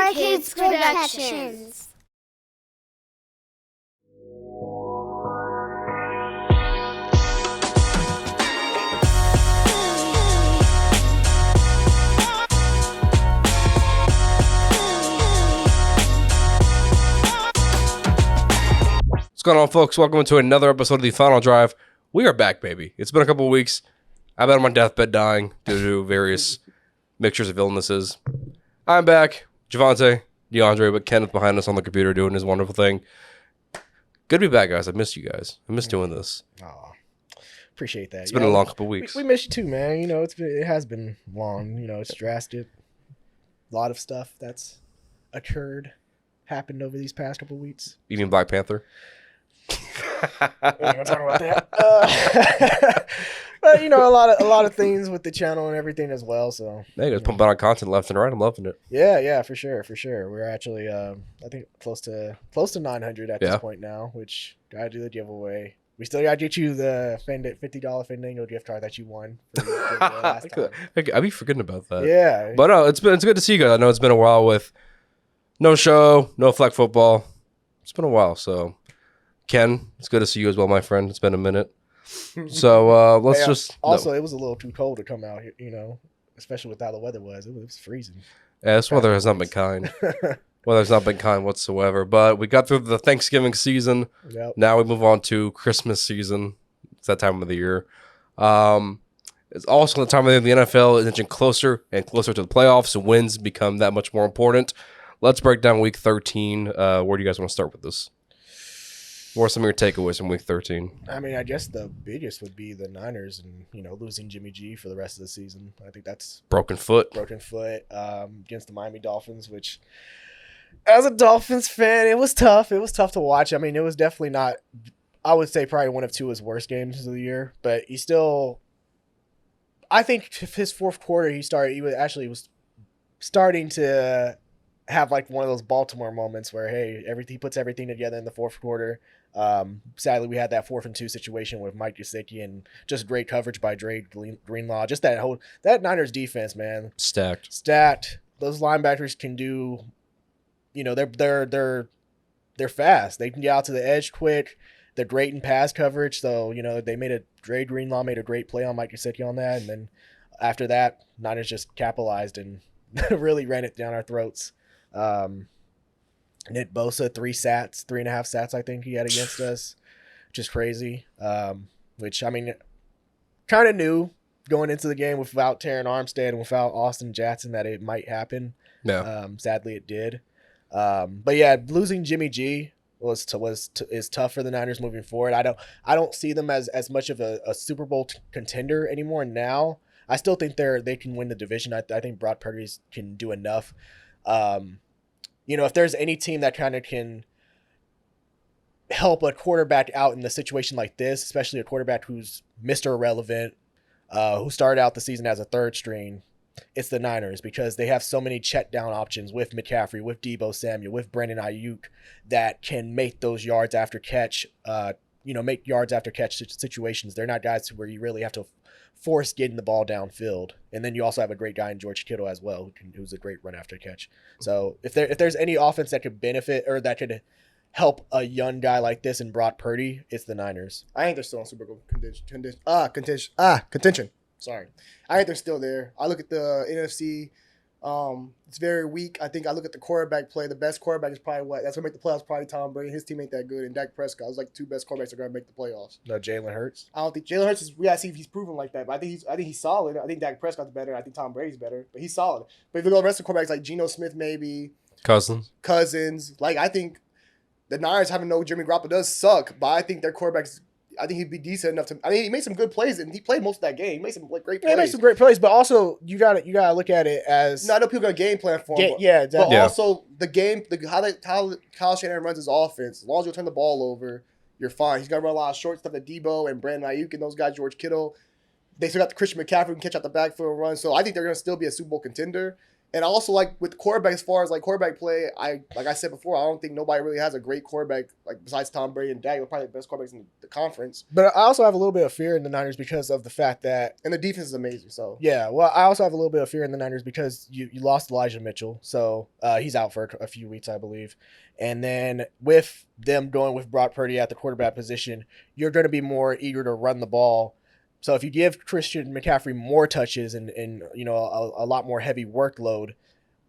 Sourkidsproductions. What's going on, folks? Welcome to another episode of The Final Drive. We are back, baby. It's been a couple of weeks. I've been on my deathbed dying due to various mixtures of illnesses. I'm back. Javante, DeAndre, but Kenneth behind us on the computer doing his wonderful thing. Good to be back, guys. I missed you guys. I missed doing this. Oh, appreciate that. It's been a long couple of weeks. We miss you too, man. You know, it has been long. You know, it's drastic. A lot of stuff that's happened over these past couple of weeks. You mean Black Panther? We're gonna talk about that. But you know, a lot of things with the channel and everything as well. So Hey, guys, pumping out content left and right. I'm loving it. yeah, for sure. We're actually, I think close to 900 at this point now. Which gotta do the giveaway. We still gotta get you the $50 Fandango gift card that you won for the last time. I'd be forgetting about that. Yeah, But no, it's good to see you guys. I know it's been a while with no show, no flag football. It's been a while, so Ken, it's good to see you as well, my friend. It's been a minute. So let's it was a little too cold to come out here, you know, especially with how the weather was. It was freezing. Yeah, this weather has not been kind. Weather's not been kind whatsoever. But we got through the Thanksgiving season. Yep. Now we move on to Christmas season. It's that time of the year. It's also the time of the year the NFL is inching closer and closer to the playoffs, so wins become that much more important. Let's break down Week 13. Where do you guys want to start with this? What are some of your takeaways from Week 13? I mean, I guess the biggest would be the Niners and, you know, losing Jimmy G for the rest of the season. I think that's Broken foot against the Miami Dolphins, which, as a Dolphins fan, it was tough. It was tough to watch. I mean, it was definitely not, I would say probably one of two of his worst games of the year, but he still, I think his fourth quarter, he was starting to have like one of those Baltimore moments where, hey, he puts everything together in the fourth quarter. Sadly, we had that 4th and 2 situation with Mike Gesicki and just great coverage by Dre Greenlaw. Just that Niners defense, man, stacked. Those linebackers can do, you know, they're fast. They can get out to the edge quick. They're great in pass coverage. So, you know, Dre Greenlaw made a great play on Mike Gesicki on that, and then after that, Niners just capitalized and really ran it down our throats. Nick Bosa, 3.5 sats, I think he had against us, which is crazy. Which, I mean, kind of knew going into the game without Terran Armstead and without Austin Jackson that it might happen. No. Sadly, it did. But yeah, losing Jimmy G is tough for the Niners moving forward. I don't see them as much of a Super Bowl contender anymore now. I still think they can win the division. I think Brock Purdy can do enough. You know, if there's any team that kind of can help a quarterback out in a situation like this, especially a quarterback who's Mr. Irrelevant, who started out the season as a third string, it's the Niners, because they have so many check down options with McCaffrey, with Deebo Samuel, with Brandon Ayuk that can make those yards after catch, make yards after catch situations. They're not guys where you really have to force getting the ball downfield. And then you also have a great guy in George Kittle as well, who's a great run after catch. So if there's any offense that could benefit or that could help a young guy like this in Brock Purdy, it's the Niners. I think they're still in Super Bowl contention. Sorry. I think they're still there. I look at the NFC. It's very weak. I think I look at the quarterback play. The best quarterback is probably that's going to make the playoffs, probably Tom Brady. His team ain't that good. And Dak Prescott was like the two best quarterbacks that are going to make the playoffs. No, Jalen Hurts. I don't think Jalen Hurts we got to see if he's proven like that. But I think he's solid. I think Dak Prescott's better. I think Tom Brady's better. But he's solid. But if you go to the rest of the quarterbacks like Geno Smith, maybe Cousins. Like, I think the Niners having no Jimmy Garoppolo does suck. But I think their quarterbacks, I think he'd be decent enough to. I mean, he made some good plays, and he played most of that game. He made some great plays. Yeah, he made some great plays, but also you gotta look at it as. No, I know people got a game plan for him. But also the game, how Kyle Shanahan runs his offense. As long as you turn the ball over, you're fine. He's gonna run a lot of short stuff that Deebo and Brandon Ayuk and those guys, George Kittle. They still got the Christian McCaffrey who can catch out the backfield and run. So I think they're gonna still be a Super Bowl contender. And also, like with quarterback, as far as like quarterback play, like I said before, I don't think nobody really has a great quarterback like besides Tom Brady and Dak. They're probably the best quarterbacks in the conference. But I also have a little bit of fear in the Niners because of the fact that, and the defense is amazing. So yeah, well, I also have a little bit of fear in the Niners because you lost Elijah Mitchell, so he's out for a few weeks, I believe. And then with them going with Brock Purdy at the quarterback position, you're going to be more eager to run the ball. So if you give Christian McCaffrey more touches and you know a lot more heavy workload,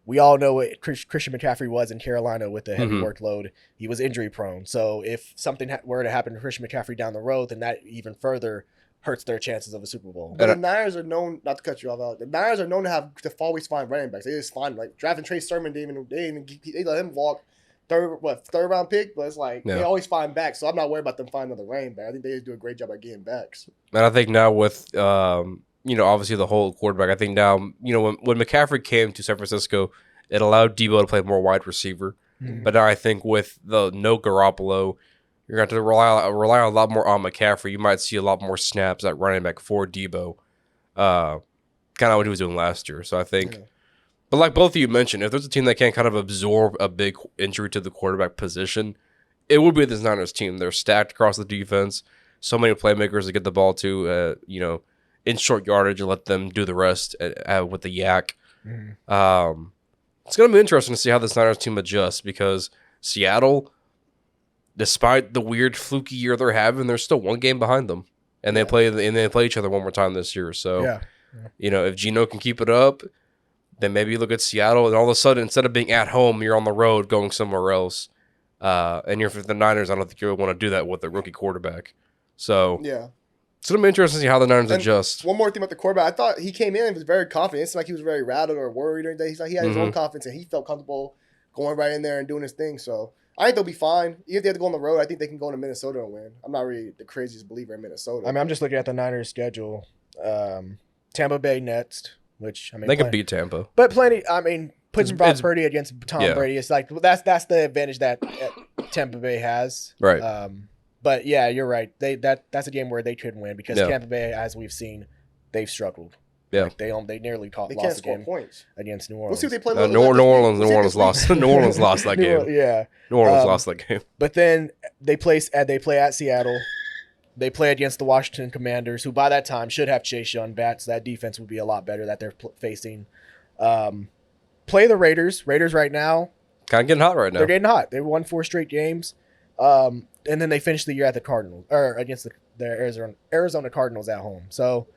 we all know what Christian McCaffrey was in Carolina with the heavy workload. He was injury prone. So if something were to happen to Christian McCaffrey down the road, then that even further hurts their chances of a Super Bowl. But the Niners are known, not to cut you off, the Niners are known to always find running backs. They just find like drafting Trey Sermon. They let him walk. Third round pick, but it's like they always find backs, so I'm not worried about them finding another running back. I think they just do a great job at getting backs. And I think now with you know, obviously the whole quarterback, I think now, you know, when McCaffrey came to San Francisco, it allowed Debo to play more wide receiver. But now I think with the no Garoppolo, you're going to have to rely a lot more on McCaffrey. You might see a lot more snaps at running back for Debo, kind of what he was doing last year. So I think. Yeah. But like both of you mentioned, if there's a team that can kind of absorb a big injury to the quarterback position, it would be this Niners team. They're stacked across the defense. So many playmakers to get the ball to, you know, in short yardage and let them do the rest with the yak. It's going to be interesting to see how this Niners team adjusts because Seattle, despite the weird fluky year they're having, they're still one game behind them, and they play each other one more time this year. So, you know, if Geno can keep it up. Then maybe you look at Seattle, and all of a sudden, instead of being at home, you're on the road going somewhere else. And you're for the Niners. I don't think you want to do that with a rookie quarterback. So it's going to be interesting to see how the Niners adjust. One more thing about the quarterback. I thought he came in and was very confident. It's like he was very rattled or worried or anything. He's like he had his own confidence, and he felt comfortable going right in there and doing his thing. So I think they'll be fine. Even if they have to go on the road, I think they can go into Minnesota and win. I'm not really the craziest believer in Minnesota. I mean, I'm just looking at the Niners' schedule. Tampa Bay next. Which I mean, they can beat Tampa, but plenty. I mean, putting Brock Purdy against Tom Brady, it's like that's the advantage that Tampa Bay has, right? But yeah, you're right. That's a game where they could win because Tampa Bay, as we've seen, they've struggled. Yeah, like they nearly lost a game against New Orleans. We'll see if they play. New Orleans lost. New Orleans lost that game. New Orleans lost that game. But then they play at Seattle. They play against the Washington Commanders, who by that time should have Chase Young back, so that defense would be a lot better that they're facing. Play the Raiders. Raiders right now. Kind of getting hot right now. They're getting hot. They won 4 straight games. And then they finished the year at the Cardinals, or against the Arizona Cardinals at home. So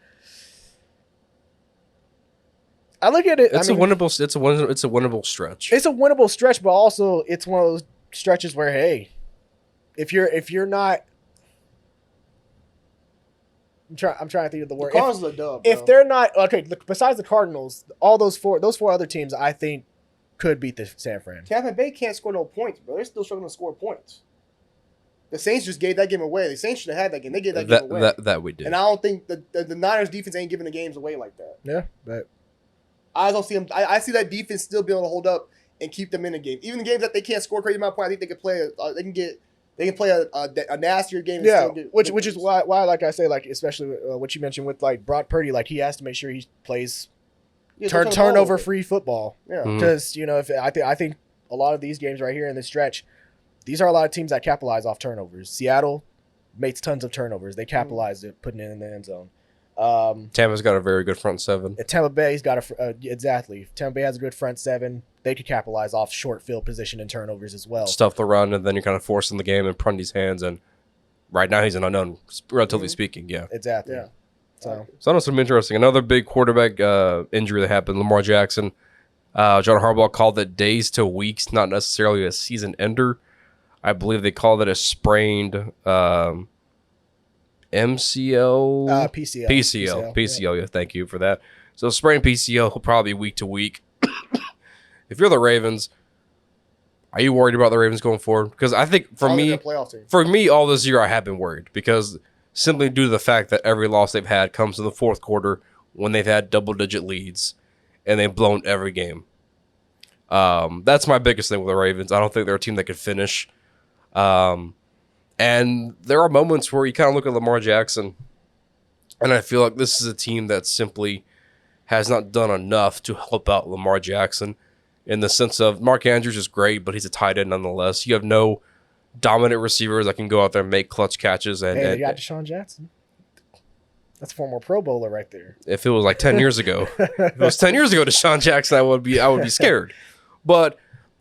I look at it. It's a winnable stretch. It's a winnable stretch, but also it's one of those stretches where, hey, if you're not. I'm trying to think of the word. The Cardinals are dub, if they're not okay, look, besides the Cardinals, all those four other teams, I think, could beat the San Fran. Tampa Bay can't score no points, bro. They're still struggling to score points. The Saints just gave that game away. The Saints should have had that game. They gave that game away. That we did. And I don't think the Niners defense ain't giving the games away like that. Yeah, but I don't see them. I see that defense still being able to hold up and keep them in the game. Even the games that they can't score crazy amount of points, I think they can play. They can play a nastier game. Yeah, which is why, like I say, like especially what you mentioned with like Brock Purdy, like he has to make sure he plays turnover free football. Yeah, because you know if I think a lot of these games right here in this stretch, these are a lot of teams that capitalize off turnovers. Seattle makes tons of turnovers. They capitalized it, putting it in the end zone. Tampa's got a very good front seven. Tampa Bay's got exactly. Tampa Bay has a good front seven. They could capitalize off short field position and turnovers as well. Stuff the run, and then you're kind of forcing the game in Prunty's hands. And right now he's an unknown, relatively speaking. Yeah, exactly. Yeah. So that's some interesting. Another big quarterback injury that happened. Lamar Jackson. John Harbaugh called it days to weeks, not necessarily a season ender. I believe they called it a sprained MCL. PCL. Yeah, thank you for that. So sprained PCL will probably be week to week. If you're the Ravens, are you worried about the Ravens going forward? Because I think for me, all this year I have been worried because simply due to the fact that every loss they've had comes in the fourth quarter when they've had double-digit leads and they've blown every game. That's my biggest thing with the Ravens. I don't think they're a team that could finish. And there are moments where you kind of look at Lamar Jackson, and I feel like this is a team that simply has not done enough to help out Lamar Jackson in the sense of Mark Andrews is great, but he's a tight end nonetheless. You have no dominant receivers that can go out there and make clutch catches. And they got Deshaun Jackson. That's a former Pro Bowler right there. If it was like 10 years ago, if it was 10 years ago, Deshaun Jackson, I would be scared. But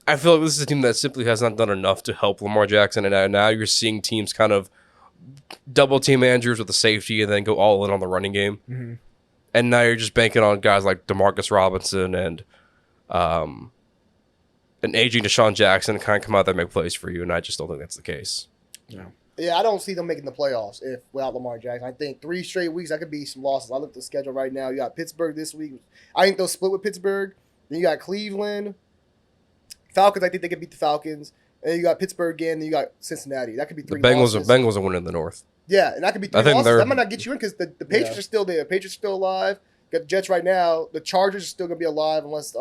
I feel like this is a team that simply has not done enough to help Lamar Jackson. And now you're seeing teams kind of double team Andrews with the safety and then go all in on the running game. Mm-hmm. And now you're just banking on guys like Demarcus Robinson and aging Deshaun Jackson to kind of come out there and make plays for you. And I just don't think that's the case. No. Yeah, I don't see them making the playoffs without Lamar Jackson. I think 3 straight weeks, that could be some losses. I looked at the schedule right now. You got Pittsburgh this week. I think they'll split with Pittsburgh. Then you got Cleveland. Falcons, I think they could beat the Falcons. And you got Pittsburgh again. Then you got Cincinnati. That could be 3 losses. The Bengals are winning the North. Yeah, and that could be 3 losses. That might not get you in because the Patriots are still there. The Patriots are still alive. Got the Jets right now. The Chargers are still going to be alive unless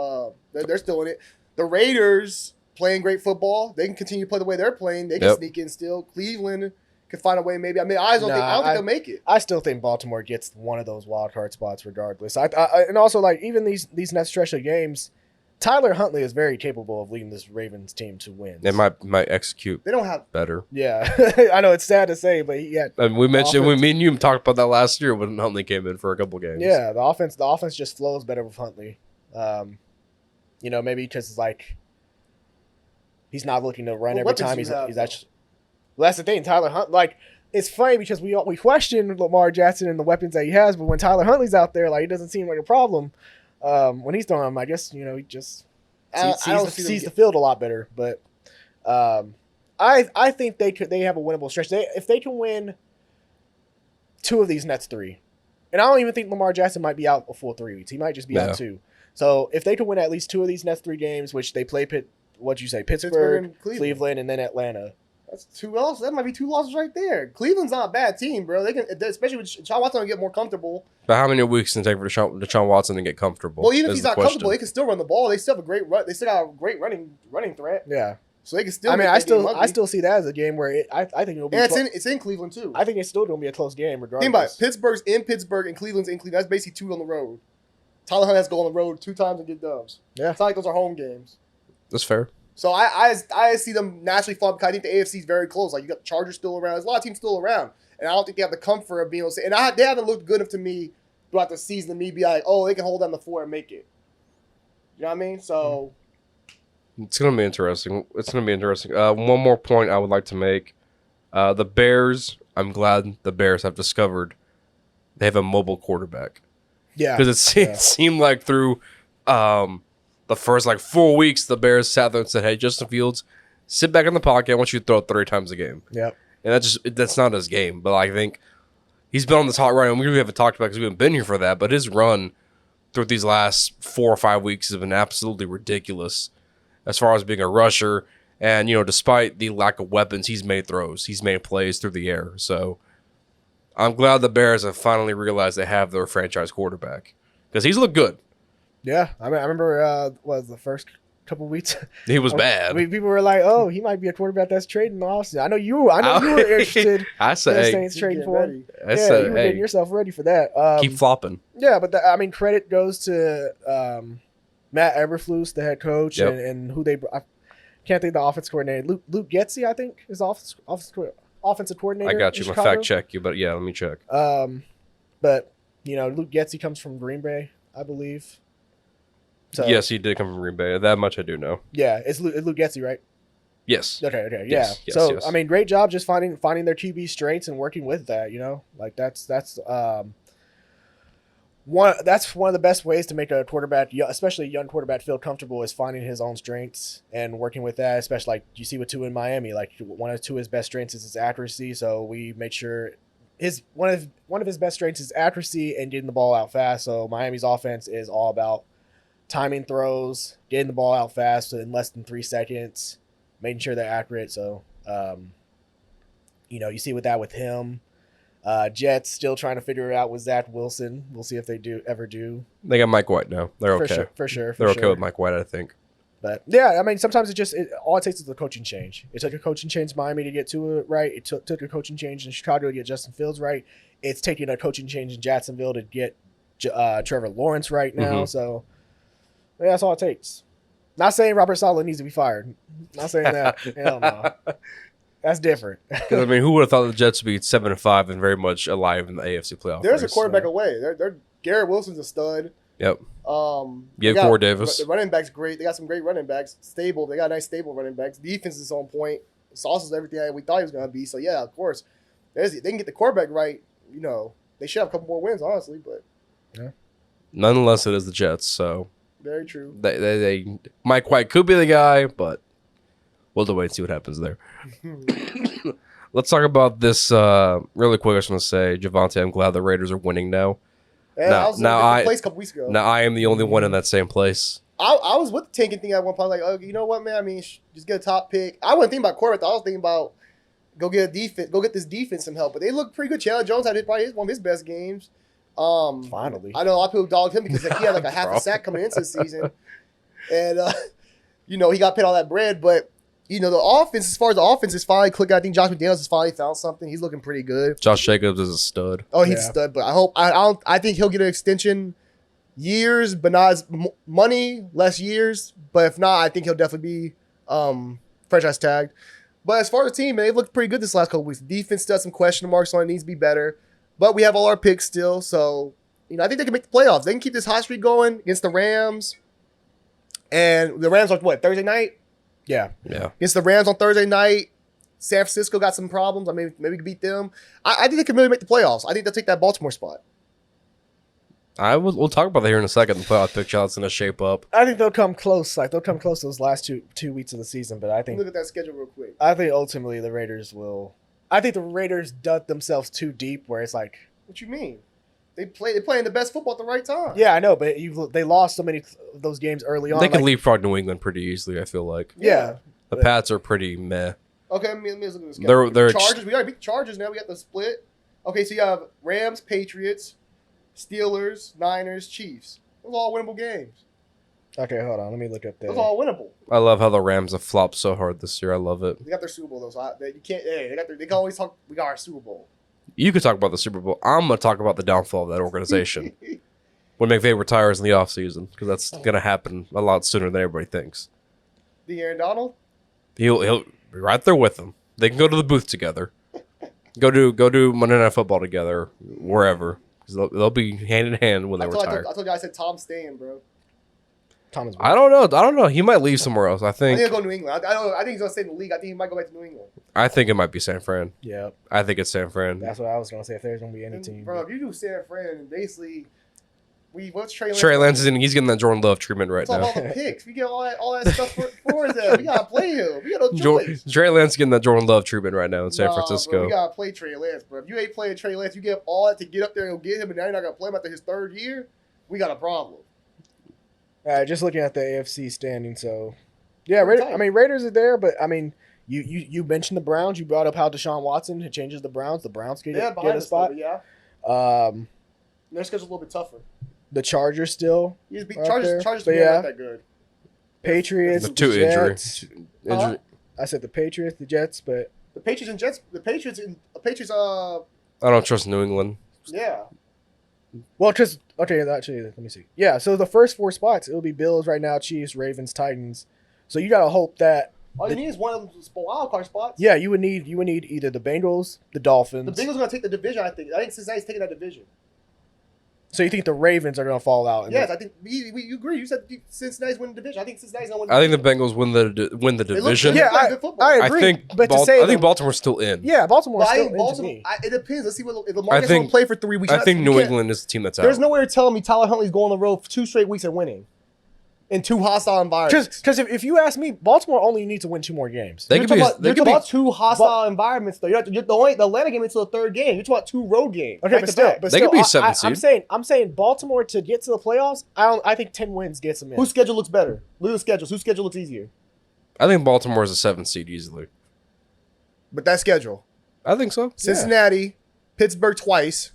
they're still in it. The Raiders playing great football. They can continue to play the way they're playing. They can sneak in still. Cleveland could find a way maybe. I mean, I don't think they'll make it. I still think Baltimore gets one of those wild card spots regardless. And also, like, even these next stretch of games, Tyler Huntley is very capable of leading this Ravens team to win. They might execute. They don't have better. Yeah, I know it's sad to say, but we mentioned me and you talked about that last year when Huntley came in for a couple games. Yeah, the offense just flows better with Huntley. Maybe because it's like he's not looking to run every time. He's actually. Well, that's the thing. Tyler Huntley, like, it's funny because we question Lamar Jackson and the weapons that he has, but when Tyler Huntley's out there, like, it doesn't seem like a problem. When he's throwing them, I guess he just sees the field a lot better. But I think they have a winnable stretch. If they can win 2 of these next 3, and I don't even think Lamar Jackson might be out a full 3 weeks. He might just be out 2. So if they can win at least 2 of these next 3 games, which they play Pittsburgh, and Cleveland, and then Atlanta. That's 2 losses. That might be 2 losses right there. Cleveland's not a bad team, bro. They can, especially with Deshaun Watson, get more comfortable. But how many weeks can it take for Deshaun Watson to get comfortable? Well, even if he's not comfortable, they can still run the ball. They still have a great run. They still got a great running threat. Yeah. So they can still. I mean, I still see that as a game where I think it'll be. And it's in Cleveland too. I think it's still going to be a close game, regardless. Think about it. Pittsburgh's in Pittsburgh and Cleveland's in Cleveland. That's basically 2 on the road. Tyler Hunt has to go on the road 2 times and get dubs. Yeah. It's not like those are home games. That's fair. So I see them naturally fall because I think the AFC is very close. Like, you got the Chargers still around. There's a lot of teams still around. And I don't think they have the comfort of being able to say. And they haven't looked good enough to me throughout the season to me be like, oh, they can hold down the 4 and make it. You know what I mean? So. It's going to be interesting. One more point I would like to make. The Bears, I'm glad the Bears have discovered they have a mobile quarterback. Yeah. Because it seemed like through the first 4 weeks, the Bears sat there and said, hey, Justin Fields, sit back in the pocket. I want you to throw 30 times a game. Yep. And that's not his game. But I think he's been on this hot run, and we really haven't talked about it because we haven't been here for that. But his run through these last 4 or 5 weeks has been absolutely ridiculous as far as being a rusher. And, despite the lack of weapons, he's made throws. He's made plays through the air. So I'm glad the Bears have finally realized they have their franchise quarterback because he's looked good. Yeah, I remember was the first couple of weeks. He was bad. I mean, people were like, "Oh, he might be a quarterback that's trading Austin." I know you were interested. I said, Saints trading for him. I said, you were getting yourself ready for that. Keep flopping. Yeah, but credit goes to Matt Eberflus, the head coach, and who I can't think of the offense coordinator. Luke Getsy, I think, is offensive coordinator. I got you. I'm gonna fact check you, but yeah, let me check. But Luke Getsy comes from Green Bay, I believe. So, yes, he did come from Green Bay. That much I do know. Yeah, it's Luke Getsy, right? Yes. Okay, yeah. Yes, So yes. I mean, great job just finding their QB strengths and working with that. That's one of the best ways to make a quarterback, especially a young quarterback, feel comfortable is finding his own strengths and working with that. Especially like you see with Tua in Miami, like one of his best strengths is his accuracy. So we made sure one of his best strengths is accuracy and getting the ball out fast. So Miami's offense is all about timing throws, getting the ball out fast in less than 3 seconds, making sure they're accurate. So, you see with him. Jets still trying to figure it out with Zach Wilson. We'll see if they ever do. They got Mike White now. They're okay. For sure. They're okay with Mike White, I think. But, yeah, I mean, sometimes all it takes is a coaching change. It took a coaching change in Miami to get to it right. It took a coaching change in Chicago to get Justin Fields right. It's taking a coaching change in Jacksonville to get Trevor Lawrence right now. Mhm. So yeah, that's all it takes. Not saying Robert Saleh needs to be fired. Not saying that. Hell no. That's different. Because I mean, who would have thought the Jets would be 7-5 and very much alive in the AFC playoff? There's a race? quarterback away. They're Garrett Wilson's a stud. Yep. They got- Corey Davis. The running back's great. They got some great running backs. Stable. They got nice stable running backs. Defense is on point. Sauce is everything we thought he was gonna be. So yeah, of course, they can get the quarterback right. You know, they should have a couple more wins, honestly. But Nonetheless, it is the Jets, so very true. they Mike White could be the guy, but we'll wait and see what happens there. Let's talk about this really quick. I was going to say, Javante, I'm glad the Raiders are winning now. Yeah, I was in a different place a couple weeks ago. Now I am the only one in that same place. I was with the tanking thing at one point. Like, oh, you know what, man? I mean, just get a top pick. I wasn't thinking about quarterback. I was thinking about go get this defense some help. But they look pretty good. Chandler Jones had probably one of his best games. Finally, I know a lot of people dogged him because he had like a half a sack coming into the season, and you know, he got paid all that bread. But you know, the offense, as far as the offense is finally clicking. I think Josh McDaniels has finally found something. He's looking pretty good. Josh Jacobs is a stud. Oh, he's a stud. But I think he'll get an extension. Years, but not as money, less years. But if not, I think he'll definitely be franchise tagged. But as far as the team, man, they've looked pretty good this last couple weeks. Defense does some question marks on it, needs to be better. But we have all our picks still. So, you know, I think they can make the playoffs. They can keep this hot streak going against the Rams. And the Rams are what, Thursday night? yeah. Against the Rams on Thursday night. San Francisco got some problems. I mean, maybe we can beat them. I think they can really make the playoffs. I think they'll take that Baltimore spot. We'll talk about that here in a second. The playoff picture, how it's going to shape up. I think they'll come close. Like they'll come close those last two weeks of the season. But I think Look at that schedule real quick. I think ultimately the Raiders will. I think the Raiders dug themselves too deep, where it's like, What you mean? They're playing the best football at the right time. yeah, I know, but they lost so many of those games early on. They can like, leapfrog New England pretty easily, I feel like. Yeah, The Pats are pretty meh. Okay, let me look at this. Schedule. They're Chargers. We got to beat the Chargers now. We got the split. Okay, so you have Rams, Patriots, Steelers, Niners, Chiefs. Those are all winnable games. Okay, hold on. Let me look up Those the. are all winnable. I love how the Rams have flopped so hard this year. I love it. They got their Super Bowl though, so you can't. Hey, they can always talk. We got our Super Bowl. You could talk about the Super Bowl. I'm going to talk about the downfall of that organization when McVay retires in the offseason, because that's going to happen a lot sooner than everybody thinks. The Aaron Donald. He'll be right there with them. They can go to the booth together. Go do Monday Night Football together, wherever. 'Cause they'll be hand in hand when they retire. I told you I said Tom's staying, bro. Thomas. I don't know. He might leave somewhere else. I I think think he'll go to New England. I think he's gonna stay in the league. I think he might go back to New England. it might be San Fran. Yeah, I think it's San Fran. that's what I was gonna say. If there's gonna be any And, team, bro, if you do San Fran, basically, what's Trey Lance? Trey Lance he's getting that Jordan Love treatment right It's all now. about the picks. We get all that stuff for that. We gotta play him. We got no choice. Trey Lance getting that Jordan Love treatment right now in San Nah, Francisco. Bro, we gotta play Trey Lance, bro. If you ain't playing Trey Lance, you get all that to get up there and go get him, and now you're not gonna play him after his third year. We got a problem. just looking at the AFC standing. So, yeah, Pretty tight. Raiders are there, but I mean, you mentioned the Browns. You brought up how Deshaun Watson changes the Browns. The Browns could Yeah, get behind a us, spot. though, yeah. Their schedule's a little bit tougher. The Chargers still. You just beat Right Chargers. there. Chargers But are not yeah. that good. Patriots, The two Jets. injury. I said the Patriots, the Jets, but The Patriots and Jets. The Patriots. I don't trust New England. Yeah. well, just okay. Actually, let me see. Yeah, so the first four spots it'll be Bills right now, Chiefs, Ravens, Titans. So you gotta hope that. All you need is one of those wild card spots. Yeah, you would need either the Bengals, the Dolphins. The Bengals are gonna take the division. I think Cincinnati's taking that division. So you think the Ravens are gonna fall out? Yes, I think you agree. You said Cincinnati's winning the division. I think Cincinnati's gonna win. I think the Bengals win the They look division. good. Yeah, They're good football. I I agree. think but to say I think them- Baltimore's still in. Yeah, Baltimore's But I still think into Baltimore. me. It depends. Let's see if Lamar gets think- to play for 3 weeks. I think You New can't- England is the team that's out. There's no way to tell me Tyler Huntley's going on the road for 2 straight weeks and winning in 2 hostile environments. Because if you ask me, Baltimore only needs to win 2 more games. They You're could be. talking about, They you're could talking be. about 2 hostile environments though. The Atlanta game until the 3rd game. You're talking about 2 road games. Okay, back but to still, back. but They still, could be 7th I'm saying Baltimore to get to the playoffs. I think 10 wins gets them in. Whose schedule looks better? Look at the schedules. Whose schedule looks easier? I think Baltimore is a 7th seed easily. But that schedule: I think so. Cincinnati, Pittsburgh twice.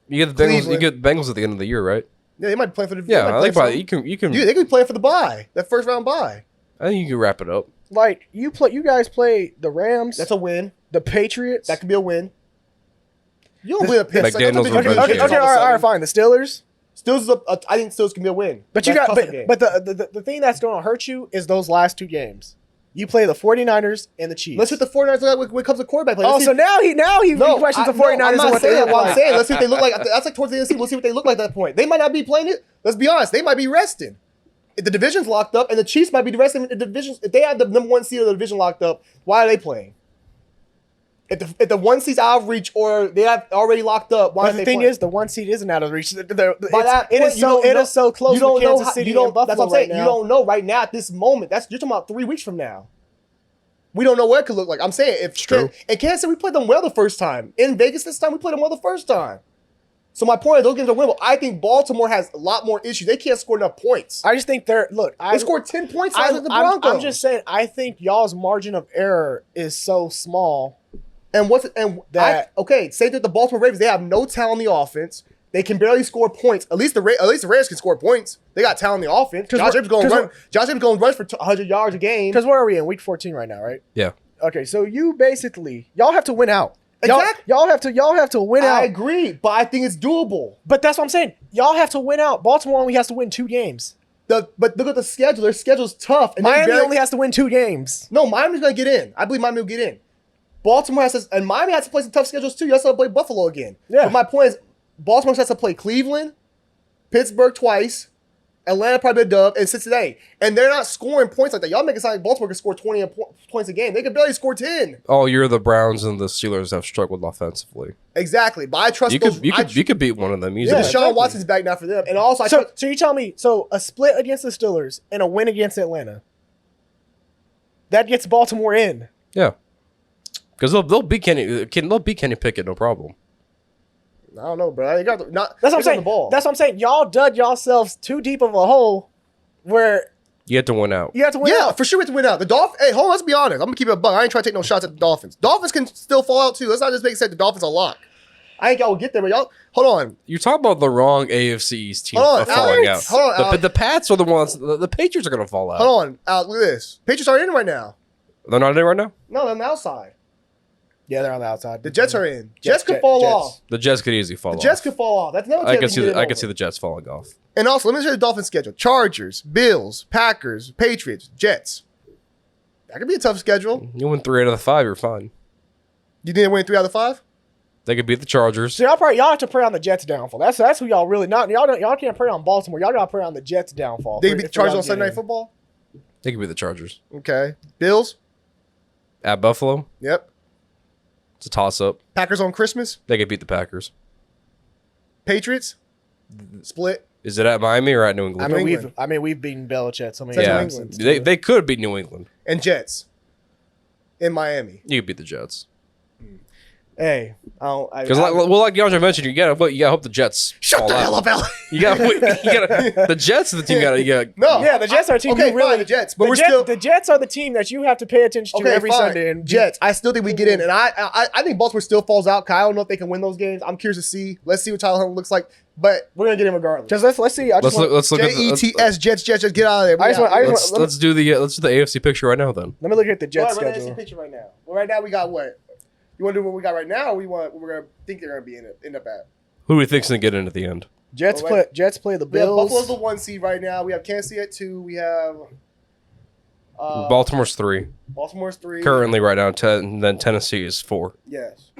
You get the Bengals. You Cleveland. get Bengals at the end of the year, right? Yeah, they might be playing for the. Yeah, they might I think play about for- you can. You can. Dude, they could be playing for the bye. That first round bye. I think you can wrap it up. Like you guys play the Rams, That's a win. the Patriots. That could be a win. You don't win a McDaniels Pittsburgh. will okay, win. all right, fine. The Steelers, I think Steelers can be a win. But you got, but the thing that's going to hurt you is those last 2 games. You play the 49ers and the Chiefs. Let's hit the 49ers when it comes to quarterback play. So now he questions the 49ers. I'm and not what saying they that. look What I'm like. saying, let's see what they look like. That's like towards the end of the season. We'll see what they look like at that point. They might not be playing it. Let's be honest. They might be resting. If the division's locked up, and the Chiefs might be resting in the division. If they have the number 1 seed of the division locked up, why are they playing? If the 1 seed's out of reach or they have already locked up, why are they playing? The thing is, the 1 seed isn't out of reach. By that point, it is so close to Kansas City and Buffalo. That's what I'm saying. Right now. You don't know right now at this moment. You're talking about 3 weeks from now. We don't know what it could look like. I'm saying if in Kansas City, we played them well the first time. In Vegas this time, we played them well the first time. So my point is those games are winnable. I think Baltimore has a lot more issues. They can't score enough points. I just think they scored 10 points on the Broncos. I'm just saying, I think y'all's margin of error is so small. Say that the Baltimore Ravens, they have no talent on the offense. They can barely score points. At least the Raiders can score points. They got talent on the offense. Josh Jacobs going to run for 100 yards a game. Because where are we in? Week 14 right now, right? Yeah. Okay, so y'all have to win out. Exactly. Y'all have to win out. I agree, but I think it's doable. But that's what I'm saying. Y'all have to win out. Baltimore only has to win 2 games. But look at the schedule. Their schedule's tough. And Miami only has to win 2 games. No, Miami's going to get in. I believe Miami will get in. Baltimore and Miami has to play some tough schedules too. You also have to play Buffalo again. Yeah. But my point is, Baltimore has to play Cleveland, Pittsburgh twice, Atlanta probably a dub, and Cincinnati. And they're not scoring points like that. Y'all make it sound like Baltimore can score 20 points a game. They can barely score 10. All year, the Browns and the Steelers have struggled offensively. Exactly. But I trust you could beat one of them easily. Yeah, Deshaun Watson's back now for them. And also, so you tell me, a split against the Steelers and a win against Atlanta, that gets Baltimore in. Yeah. Because they'll beat Kenny Pickett, no problem. I don't know, bro. That's what I'm saying. That's what I'm saying. Y'all dug yourselves too deep of a hole where you have to win out. You have to win out. Yeah, for sure we have to win out. The Dolphins, hey, hold on, let's be honest. I'm going to keep it a buck. I ain't trying to take no shots at the Dolphins. Dolphins can still fall out too. Let's not just make it say the Dolphins are locked. I think y'all will get there, but y'all, hold on. You're talking about the wrong AFC East team falling out. Hold on, the Pats are the ones, the Patriots are going to fall out. Hold on, Alex, look at this. Patriots aren't in right now. They're not in right now? No, they're on the outside. Yeah, they're on the outside. The Jets are in. Jets could fall off. The Jets could easily fall off. The Jets could fall off. That's another I can see the Jets falling off. And also, let me show you the Dolphins schedule. Chargers, Bills, Packers, Patriots, Jets. That could be a tough schedule. You win 3 out of the 5, you're fine. You think they win 3 out of the 5? They could beat the Chargers. So y'all have to pray on the Jets' downfall. That's who y'all really not. Y'all can't pray on Baltimore. Y'all gotta pray on the Jets' downfall. They could beat the Chargers on Sunday Night Football? They could beat the Chargers. Okay. Bills? At Buffalo? Yep. It's a toss-up. Packers on Christmas? They could beat the Packers. Patriots? Split. Is it at Miami or at New England? We've beaten Belichick so many times. They could beat New England. And Jets. In Miami. You could beat the Jets. Hey, because like DeAndre mentioned, you gotta hope the Jets shut the hell up, Al. You gotta the Jets are the team. The Jets are a team. Okay, fine, the Jets, but the Jets are the team that you have to pay attention to every Sunday. And Jets, I still think we get in, and I think Baltimore still falls out. I don't know if they can win those games. I'm curious to see. Let's see what Tyler Huntley looks like, but we're gonna get him regardless. Just let's see. Let's look at Jets. Jets, just get out of there. Let's do the AFC picture right now. Then let me look at the Jets schedule. AFC picture right now. Well, right now we got what. You want to do what we got right now, or we're gonna think they're gonna be end up at? Who do we think's gonna get in at the end? Jets play the Bills. Buffalo's the 1 seed right now. We have Kansas City at 2. We have Baltimore's 3. Baltimore's 3 currently right now. 10, and then Tennessee is 4. Yes.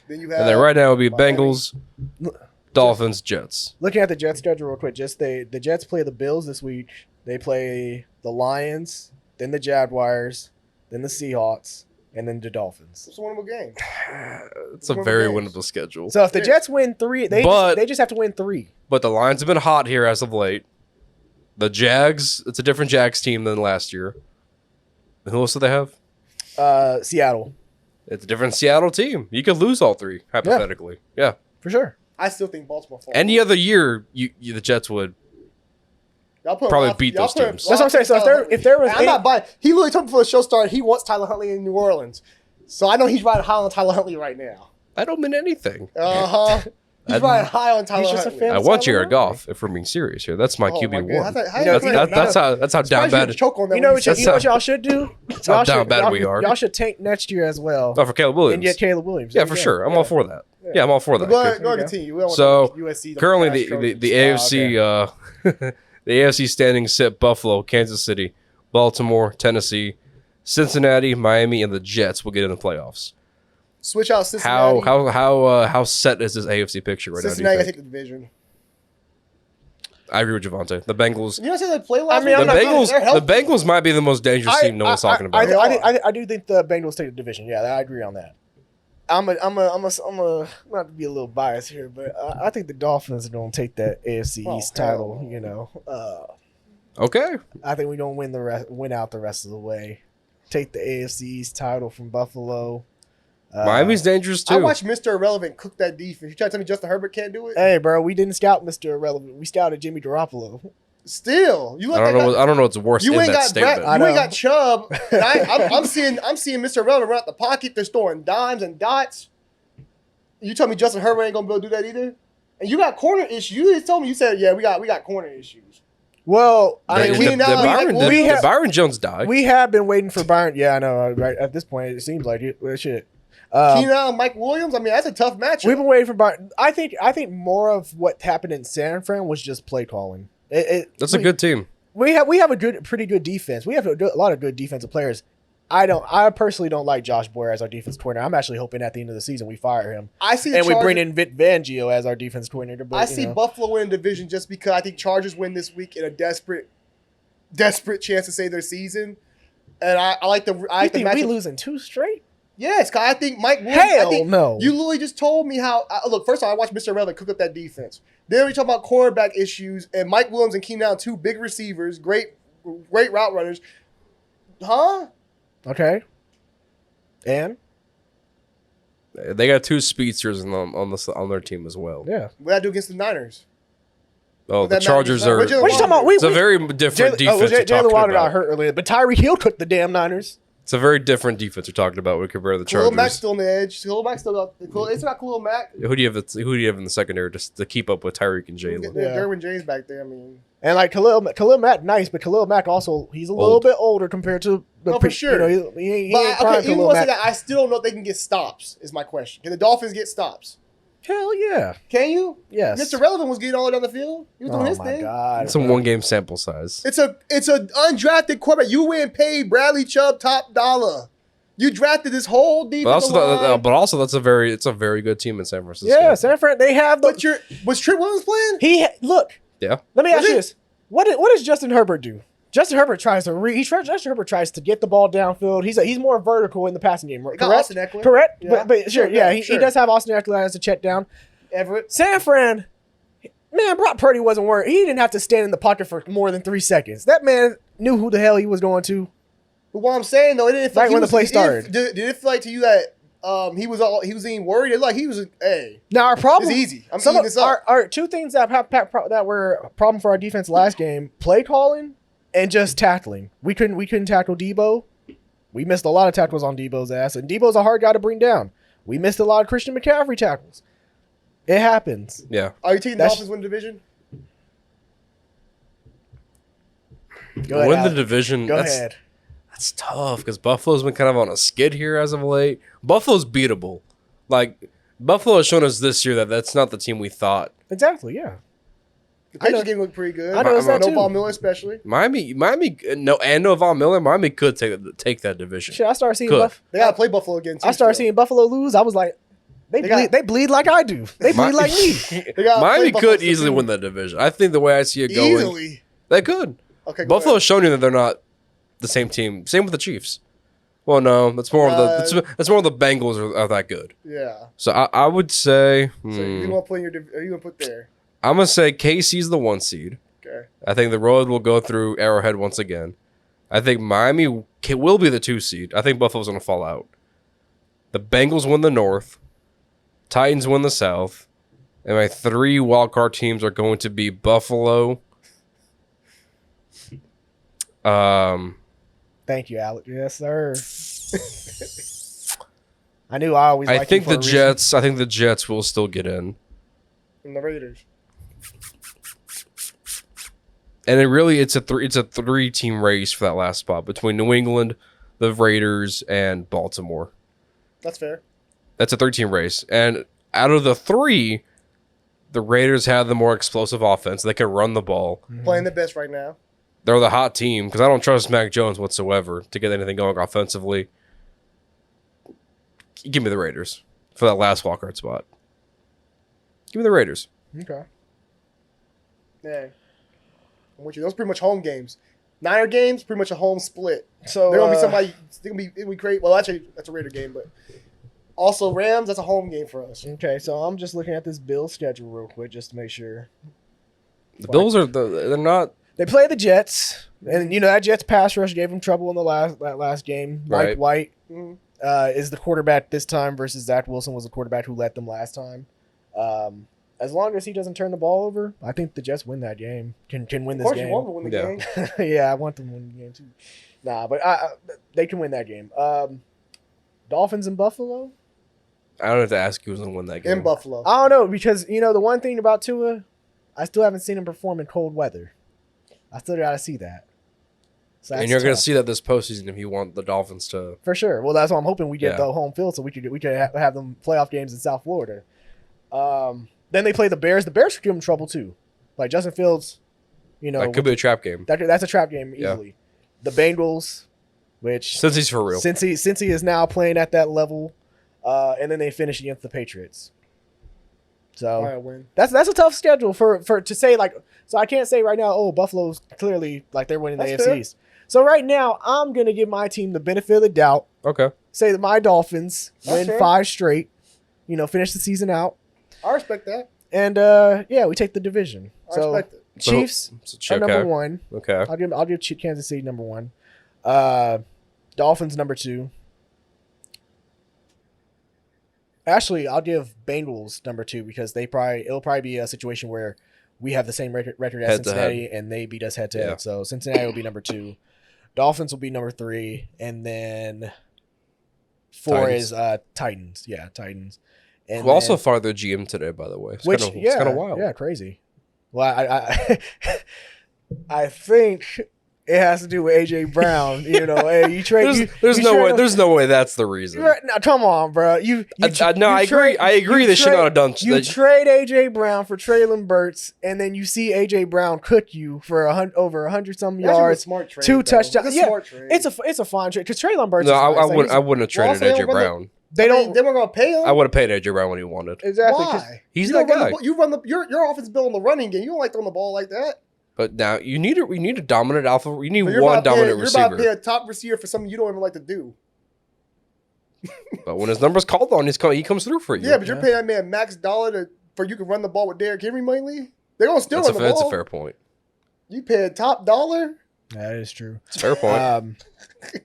Then you have. And then right now it would be Miami. Bengals, Dolphins, Jets. Looking at the Jets schedule real quick, the Jets play the Bills this week. They play the Lions, then the Jaguars, then the Seahawks. And then the Dolphins. It's a winnable game. It's a very winnable schedule. So if the Jets win 3, they just have to win 3. But the Lions have been hot here as of late. The Jags, it's a different Jags team than last year. Who else do they have? Seattle. It's a different Seattle team. You could lose all 3, hypothetically. Yeah. For sure. I still think Baltimore falls. Any other year, the Jets would probably beat those teams. That's what I'm saying. So if there was, I'm not buying. He literally told me before the show started he wants Tyler Huntley in New Orleans. So I know he's riding high on Tyler Huntley right now. I don't mean anything. He's riding high on Tyler He's just a Huntley. fan. I want Tyler Jared Huntley. Goff if we're being serious here. That's my Oh QB my one. God. That's how down bad. Choke on that You know when what y'all should do? how Y'all down should- bad y'all- we are. Y'all should tank next year as well. Oh, for Caleb Williams. And get Caleb Williams. Yeah, There for you sure. go. I'm all for that. Yeah, I'm all for that. Go ahead, continue. We don't want So, USC to currently crash the Trojans. AFC the AFC standings sit Buffalo, Kansas City, Baltimore, Tennessee, Cincinnati, Miami, and the Jets will get in the playoffs. Switch out Cincinnati. How set is this AFC picture right Cincinnati now? I Do you take think? the division. I agree with Javante. The Bengals. You know what I said they play last I mean, week? The I'm not- Bengals. The Bengals might be the most dangerous team no one's talking about. I do think the Bengals take the division. Yeah, I agree on that. I'm not to be a little biased here, but I think the Dolphins are going to take that AFC East title. hell. You know, Okay. I think we're going to win out the rest of the way. Take the AFC East title from Buffalo. Miami's dangerous too. I watched Mr. Irrelevant cook that defense. You trying to tell me Justin Herbert can't do it? Hey, bro, we didn't scout Mr. Irrelevant. We scouted Jimmy Garoppolo. Still, you I don't know what's worse You in ain't that got statement. I you ain't know. got Chubb. And I'm seeing Mr. Irrelevant run out the pocket. They're throwing dimes and dots. You told me Justin Herbert ain't gonna be able to do that either. And you got corner issues. You just told me, you said, yeah, we got corner issues. Well, I Did- mean, did we have- Byron Jones die? we have been waiting for Byron. Yeah, I know. Right at this point, it seems like it. Well, shit. Keenan Allen, Mike Williams. I mean, that's a tough matchup. We've been waiting for Byron. I think more of what happened in San Fran was just play calling. That's a good team. We have pretty good defense. We have a lot of good defensive players. I personally don't like Josh Boyer as our defense coordinator. I'm actually hoping at the end of the season we fire him I see, the and we bring Chargers- in Vic Fangio as our defense coordinator. But, I see Buffalo winning division just because I think Chargers win this week in a desperate chance to save their season. And I like the I think we matchup. losing 2 straight. Yes, 'cause I think Mike Williams. Hell no. You literally just told me how. Look, first of all, I watched Mr. Irrelevant cook up that defense. Then we talk about quarterback issues and Mike Williams and Keenan Allen, 2 big receivers, great route runners. Huh? Okay. And They got 2 speedsters on their team as well. yeah, What I do against the Niners? Oh, Would the that matter Chargers against the are. Niners? what you talking about? It's a very different defense. You're Jalen talking Waddle got about. hurt earlier, but Tyreek Hill cooked the damn Niners. It's a very different defense you're talking about when we compare the Khalil Mack's Chargers. still on the edge. Khalil Mack's still got. They still got Khalil Mack. Who do you have in the secondary just to keep up with Tyreek and Jalen? Yeah. Derwin James back there. I mean, And like Khalil Mack, nice, but Khalil Mack also he's a little Old. bit older compared to the No, for sure. You know, he ain't but prime okay, even Khalil once I say Mack. that, I still don't know if they can get stops. Is my question. Can the Dolphins get stops? Hell yeah, Can you? yes. Mr. Relevant was getting all the way down the field. He was doing Oh his my thing. god, It's a 1-game sample size. It's a undrafted quarterback. You went and paid Bradley Chubb top dollar. You drafted this whole defense. But also that's it's a very good team in San Francisco. yeah, San Fran. They have But was Trent Williams playing? Look. Yeah. Let me ask Was you it? this: what does Justin Herbert do? Justin Herbert tries to get the ball downfield. He's more vertical in the passing game. They got Correct. Austin Eckler. Correct. Yeah. But sure, Yeah, he sure. does have Austin Eckler as a check down. Everett. San Fran, man, Brock Purdy wasn't worried. He didn't have to stand in the pocket for more than 3 seconds. That man knew who the hell he was going to. But what I'm saying though, it didn't feel Right like when the play started. Did it feel like to you that he was even worried? Like he was, hey, Now our problem it's easy. I'm some eating of this up. our 2 things that were a problem for our defense last game: play calling and just tackling. We couldn't tackle Debo. We missed a lot of tackles on Debo's ass, and Debo's a hard guy to bring down. We missed a lot of Christian McCaffrey tackles. It happens. Yeah. Are you taking the That's- Dolphins win the division? Go ahead, Win the Alex. division. Go that's, ahead. That's tough because Buffalo's been kind of on a skid here as of late. Buffalo's beatable. Like Buffalo has shown us this year that that's not the team we thought. Exactly. Yeah. The I know- Patriots game looked pretty good. I noticed that no too. Von Miller especially. Miami, no Von Miller. Miami could take that division. Shit, I started seeing Could. They got to play Buffalo again. Too, I started still. seeing Buffalo lose. I was like, they bleed like I do. They bleed like me. They gotta Miami play Buffalo could easily too. win that division. I think the way I see it going, Easily. they could. Okay. Go Buffalo's ahead. shown you that they're not the same team. Same with the Chiefs. Well, no, that's more of that's more of the Bengals are that good. Yeah. So I would say So you want to put in your? Are you gonna put there? I'm gonna say KC's the 1 seed. Okay. I think the road will go through Arrowhead once again. I think Miami will be the 2 seed. I think Buffalo's gonna fall out. The Bengals win the North. Titans win the South. And my 3 wildcard teams are going to be Buffalo. Thank you, Alex. Yes, sir. I knew I always. I liked think you for the a reason. Jets. I think the Jets will still get in. And the Raiders. And it's a 3-team race for that last spot between New England, the Raiders, and Baltimore. That's fair. That's a 3-team race. And out of the 3, the Raiders have the more explosive offense. They can run the ball. Playing the best right now. They're the hot team because I don't trust Mac Jones whatsoever to get anything going offensively. Give me the Raiders for that last wildcard spot. Give me the Raiders. Okay. Yeah. I'm with you. Those are pretty much home games. Niner games, pretty much a home split. So They're gonna be somebody. It'll be great. Well, actually, that's a Raider game, but also Rams. That's a home game for us. Okay, so I'm just looking at this Bills schedule real quick just to make sure. The Bills they're not. They play the Jets, and that Jets pass rush gave them trouble in the last game. Mike Right. White Mhm. is the quarterback this time versus Zach Wilson was the quarterback who led them last time. As long as he doesn't turn the ball over, I think the Jets win that game. Can win Of this course, game. you want to win the Yeah. game. Yeah, I want them to win the game too. Nah, but they can win that game. Dolphins in Buffalo. I don't have to ask who's going to win that game. In Buffalo. I don't know because the one thing about Tua, I still haven't seen him perform in cold weather. I still got to see that. So And that's you're going to tough. see that this postseason if you want the Dolphins to. For sure. Well, that's why I'm hoping we get Yeah. the home field so we could have them playoff games in South Florida. Then they play the Bears. The Bears could give them trouble too. Like Justin Fields, That could be a trap game. that's a trap game Yeah. easily. The Bengals, which Since he's for real. since he is now playing at that level, and then they finish against the Patriots. So Might win. that's a tough schedule for to say like. So I can't say right now. Oh, Buffalo's clearly like they're winning the That's AFC fair. East. So right now, I'm gonna give my team the benefit of the doubt. Okay. Say that my Dolphins That's win fair. 5 straight. Finish the season out, I respect that. and we take the division. I So respect it. Chiefs So, are number okay. 1. Okay. I'll give Kansas City number 1. Dolphins number 2. Actually, I'll give Bengals number 2 because it'll probably be a situation where we have the same record as Head to Cincinnati and they beat us head to Yeah. head. So Cincinnati will be number 2. Dolphins will be number 3, and then 4 Titans. is Titans. Yeah, Titans. And Who also then- fired their GM today, by the way. It's which it's kind of wild. Yeah, crazy. Well, I I think it has to do with AJ Brown. Hey, you trade. There's you no trade way. him- There's no way that's the reason. No, come on, bro. I agree. I agree. They should not have done. You trade AJ Brown for Traylon Burks, and then you see AJ Brown cook you for over 100 some That's a yards, smart trade, 2 though. touchdowns. It's a Yeah, smart trade. it's a fine trade because Traylon Burks. No, is I nice. Like, wouldn't. I wouldn't have Well, traded also, AJ they Brown. They don't. They weren't gonna pay him. I would have paid AJ Brown when he wanted. Exactly. 'cause Why? He's You that don't run guy. the ball- You run the your offense built on the running game. You don't like throwing the ball like that. But now you need a dominant alpha. You need But you're one about to pay- dominant You're about to pay receiver. a top receiver for something you don't even like to do. But when his number's called on, he comes through for you. Yeah, but you're Yeah. paying that man max dollar for you can run the ball with Derrick Henry mainly. They're gonna still that's run the that's ball. a fair point. You pay a top dollar. That is true. It's a fair point.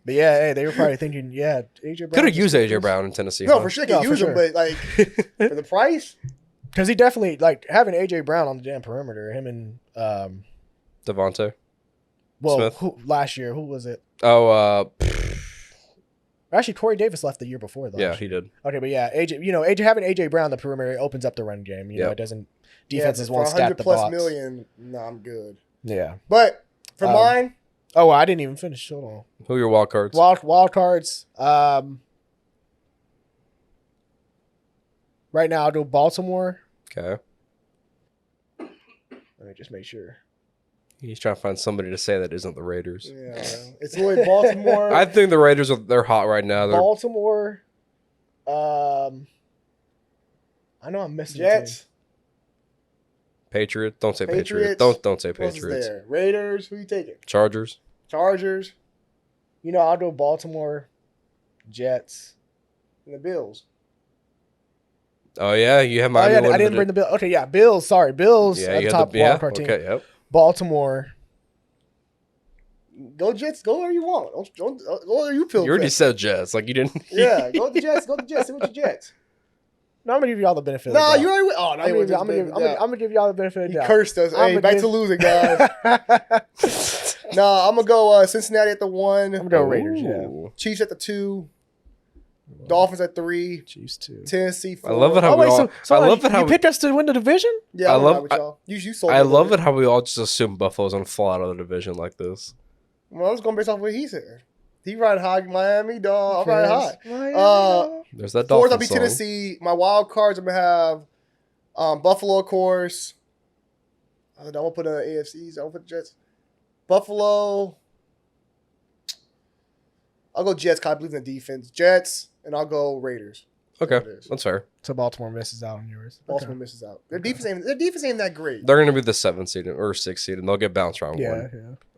But yeah, hey, they were probably thinking, AJ Brown Could have used AJ Brown in Tennessee. No, huh? for sure, No, can for use him, sure. but like for the price, because he definitely having AJ Brown on the damn perimeter. Him and Devontae. well, Smith? last year who was it? Oh, Actually, Corey Davis left the year before though. yeah, he did. Okay, but yeah, AJ having AJ Brown on the perimeter it opens up the run game. You know, Yep. it doesn't defenses for won't stack 100 the plus box. million. No, I'm good. Yeah. But for mine, Oh, I didn't even finish. Hold on. Who are your wild cards? Wild cards. Right now I'll do Baltimore. Okay. Let me just make sure. He's trying to find somebody to say that isn't the Raiders. yeah, it's really Baltimore. I think the Raiders they're hot right now. They're Baltimore. I know I'm missing a Jets. team. Patriots. Don't say Patriots. Patriots. Don't say Who else is Patriots. there? Raiders. Who you taking? Chargers. Chargers I'll do Baltimore, Jets. and the Bills. Oh yeah, you have Oh, Miami. yeah, I winning didn't the- bring the Bills. Okay, yeah, Bills. Sorry, Bills Yeah, at you the had top the yeah. wild card team. Okay, yep. Baltimore. Go Jets. Go where you want. Don't go where you feel. You already fit. said Jets. Like you didn't. Yeah, go with the Jets. Go with the Jets. Sit with the Jets. No, I'm gonna give you all the benefit. No, of the you doubt. already. Oh, no, I'm you gonna give you all the benefit of He the doubt. cursed us. I'm Hey, gonna back give- to losing, guys. No, I'm gonna go Cincinnati at the 1, I'm gonna go Raiders. Yeah. Ooh. Chiefs at the 2, Dolphins at 3. Chiefs 2. Tennessee 4. I love it how you picked us to win the division? Yeah, you sold I me a little love bit. it how we all just assume Buffalo's gonna fall out of the division like this. Well, I was going based off what he said. He ride high, Miami, dog. I'm riding high. There's that Fourth, Dolphins I'll be song. Tennessee. My wild cards, I'm going to have Buffalo, of course. I don't want to put the AFCs. I don't put the Jets. Buffalo. I'll go Jets because I believe in the defense. Jets, and I'll go Raiders. Okay, that's fair. So Baltimore misses out on yours. Baltimore misses out. Their defense ain't that great. They're gonna be the 7th seed or 6th seed, and they'll get bounced round 1. Yeah.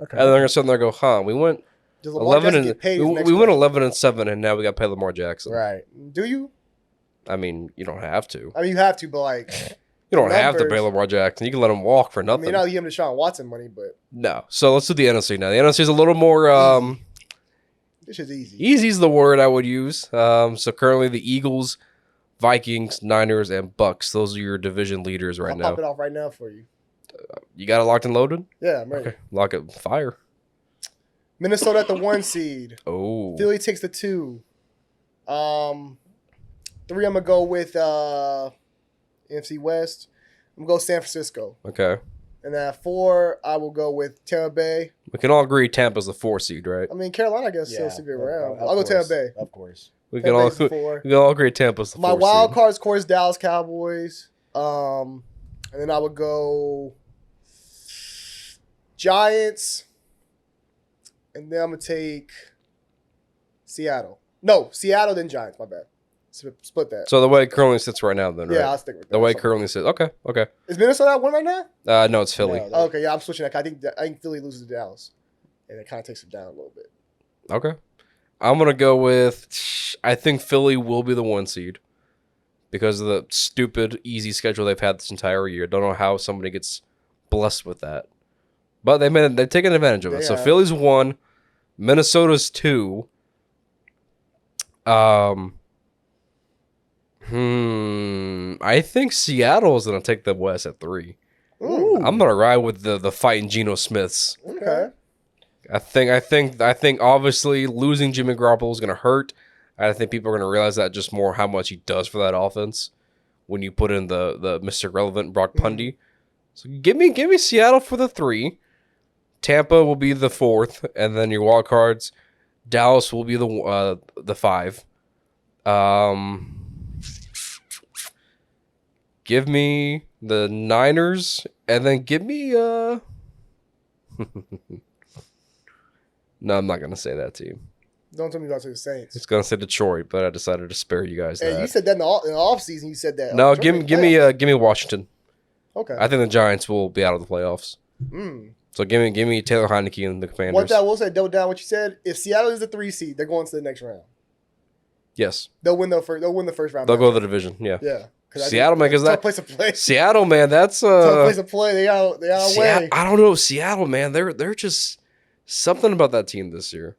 Okay. And they're gonna sit there and go, we went Does Lamar 11 Jackson and get paid we next went year? 11-7, and now we got to pay Lamar Jackson. Right. Do you? I mean, you don't have to. I mean, you have to, but like, You don't have to pay numbers. Lamar Jackson. You can let him walk for I nothing. mean, you're not giving Deshaun Watson money, but No. So let's do the NFC now. The NFC is a little more this is easy. easy's the word I would use. So currently the Eagles, Vikings, Niners, and Bucks. Those are your division leaders right I'll now. pop it off right now for you. You got it locked and loaded? Yeah, I'm ready. Okay. Lock it. Fire. Minnesota at the 1 seed. Oh. Philly takes the 2. 3, I'm gonna go with NFC West. I'm gonna go San Francisco. Okay. And then at 4, I will go with Tampa Bay. We can all agree Tampa's the 4 seed, right? I mean, Carolina, I guess, still be around. I'll go Tampa Bay. Of course. We can Tampa all Bay's the 4. we can all agree Tampa's the 4 My seed. wild cards, of course, Dallas Cowboys. And then I would go Giants. And then I'm going to take Seattle. No, Seattle, then Giants. My bad. Split that. So the way it currently sits right now, then, right? Yeah, I'll stick with that. The way it currently sits. Okay. Okay. Is Minnesota at 1 right now? No, it's Philly. No. Okay, yeah, I'm switching that. I think Philly loses to Dallas. And it kind of takes it down a little bit. Okay. I'm going to go with, I think Philly will be the 1 seed because of the stupid, easy schedule they've had this entire year. Don't know how somebody gets blessed with that. But they've taken advantage of it. So Yeah. Philly's 1, Minnesota's 2. I think Seattle's going to take the West at 3. Ooh. I'm going to ride with the fighting Geno Smiths. Okay. I think obviously losing Jimmy Garoppolo is going to hurt. I think people are going to realize that just more how much he does for that offense when you put in the Mr. Relevant Brock Purdy. So give me Seattle for the 3. Tampa will be the 4th, and then your wild cards, Dallas will be the 5. Give me the Niners, and then give me No, I'm not gonna say that team. Don't tell me about the Saints. It's gonna say Detroit, but I decided to spare you guys Hey, that. you said that in the offseason. You said that. No, Detroit give me Washington. Okay. I think the Giants will be out of the playoffs. Mm. So give me Taylor Heineke and the Commanders. One thing I will say, double down what you said. If Seattle is the 3 seed, they're going to the next round. Yes, They'll win the first round. they'll go to the division. Yeah, Yeah. Seattle, man, because tough place to play. Seattle, man, that's Tough place to play. They got away. I don't know, Seattle, man, they're just something about that team this year.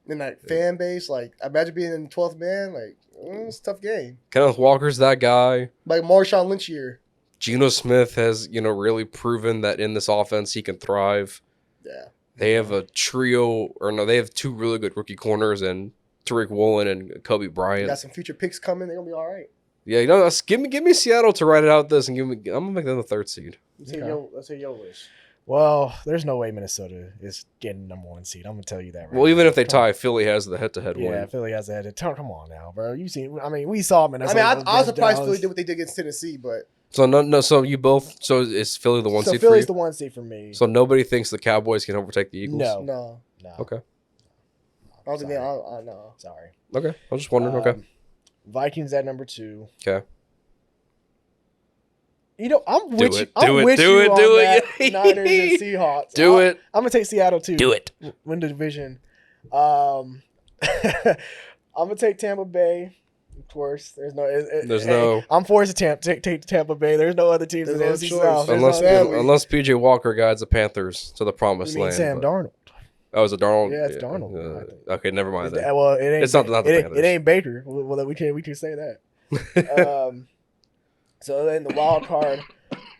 And that fan base, like, imagine being in the 12th man. Like, it's a tough game. Kenneth Walker's that guy. Like Marshawn Lynch year. Geno Smith has really proven that in this offense he can thrive. Yeah. They have a trio, they have 2 really good rookie corners and Tariq Woolen and Kobe Bryant. Got some future picks coming. They're gonna be all right. Yeah, give me Seattle to ride it out this, and I'm gonna make them the 3rd seed. Let's hear your wish. Well, there's no way Minnesota is getting number 1 seed. I'm gonna tell you that. Right Well, even now. if they Come on. tie, Philly has the head-to-head Yeah, win. Philly has a head. Come on now, bro. You see, we saw Minnesota. I was surprised Dallas. Philly did what they did against Tennessee, but So no. So you both. So is Philly the 1 So seed Philly's for the you? 1 seed for me. So nobody thinks the Cowboys can overtake the Eagles. No. no. Okay. I don't think Sorry. no. Sorry. Okay. I was just wondering. Okay. Vikings at number 2. Okay. I'm Do with you. it. I'm Do it. with Do you it. on Do that it. Niners and Seahawks. Do it. I'm gonna take Seattle too. Do it. Win the division. I'm gonna take Tampa Bay. Of course, there's no. I'm forced to take Tampa Bay. There's no other teams in the There's NFC no choice. South. There's Unless PJ Walker guides the Panthers to the promised you mean land. Sam but- Darnold. Oh, is it Darnold? Yeah, it's Darnold, I think. Okay, never mind that. Well, it ain't. It's not the Panthers. It ain't Baker. Well, we can say that. So then the wild card,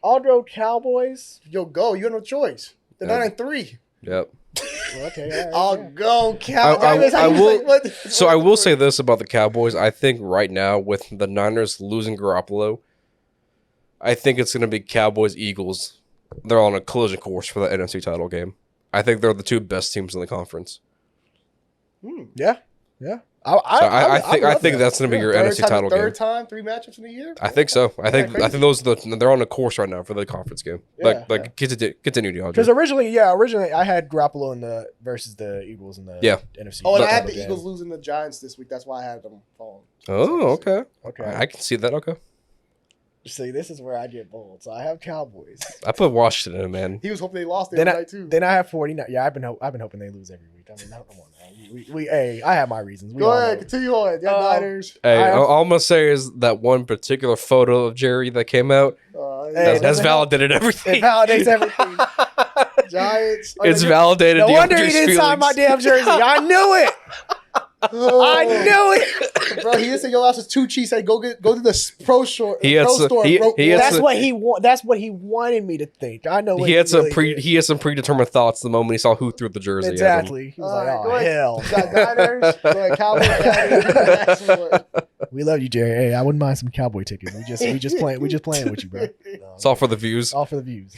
I'll go Cowboys. Yo, go. You have no choice. They're Yeah. 9-3. Yep. Okay, I'll go I will. What- So I will say this about the Cowboys. I think right now with the Niners losing Garoppolo, I think it's going to be Cowboys Eagles. They're on a collision course for the NFC title game. I think they're the two best teams in the conference. Yeah. I think that's going to be your NFC title game. Third time, 3 matchups in a year. I think so. I think those are they're on a course right now for the conference game. Yeah, Continue, DeAndre. Because originally I had Garoppolo versus the Eagles in the NFC. Oh, and I had title the Eagles losing the Giants this week. That's why I had them falling. Oh, okay. Okay. I can see that. Okay. See, this is where I get bold. So I have Cowboys. I put Washington in, man. He was hoping they lost the other night too. Then I have 49. Yeah, I've been hoping they lose every week. I mean, come on now. Hey, I have my reasons. Go ahead, continue on. Yeah, Niners. Hey, all I'm gonna say is that one particular photo of Jerry that came out has validated everything. It validates everything. Giants. It's validated. No wonder he didn't sign my damn jersey. I knew it. I knew it, bro. He didn't say your last was too cheap. Say go to the pro store. That's what he wanted me to think. I know. He had some predetermined thoughts the moment he saw who threw the jersey. Exactly. He was like, "Oh hell." Niners, Cowboys. We love you, Jerry. Hey, I wouldn't mind some Cowboy tickets. We just playing with you, bro. It's all for the views. All for the views.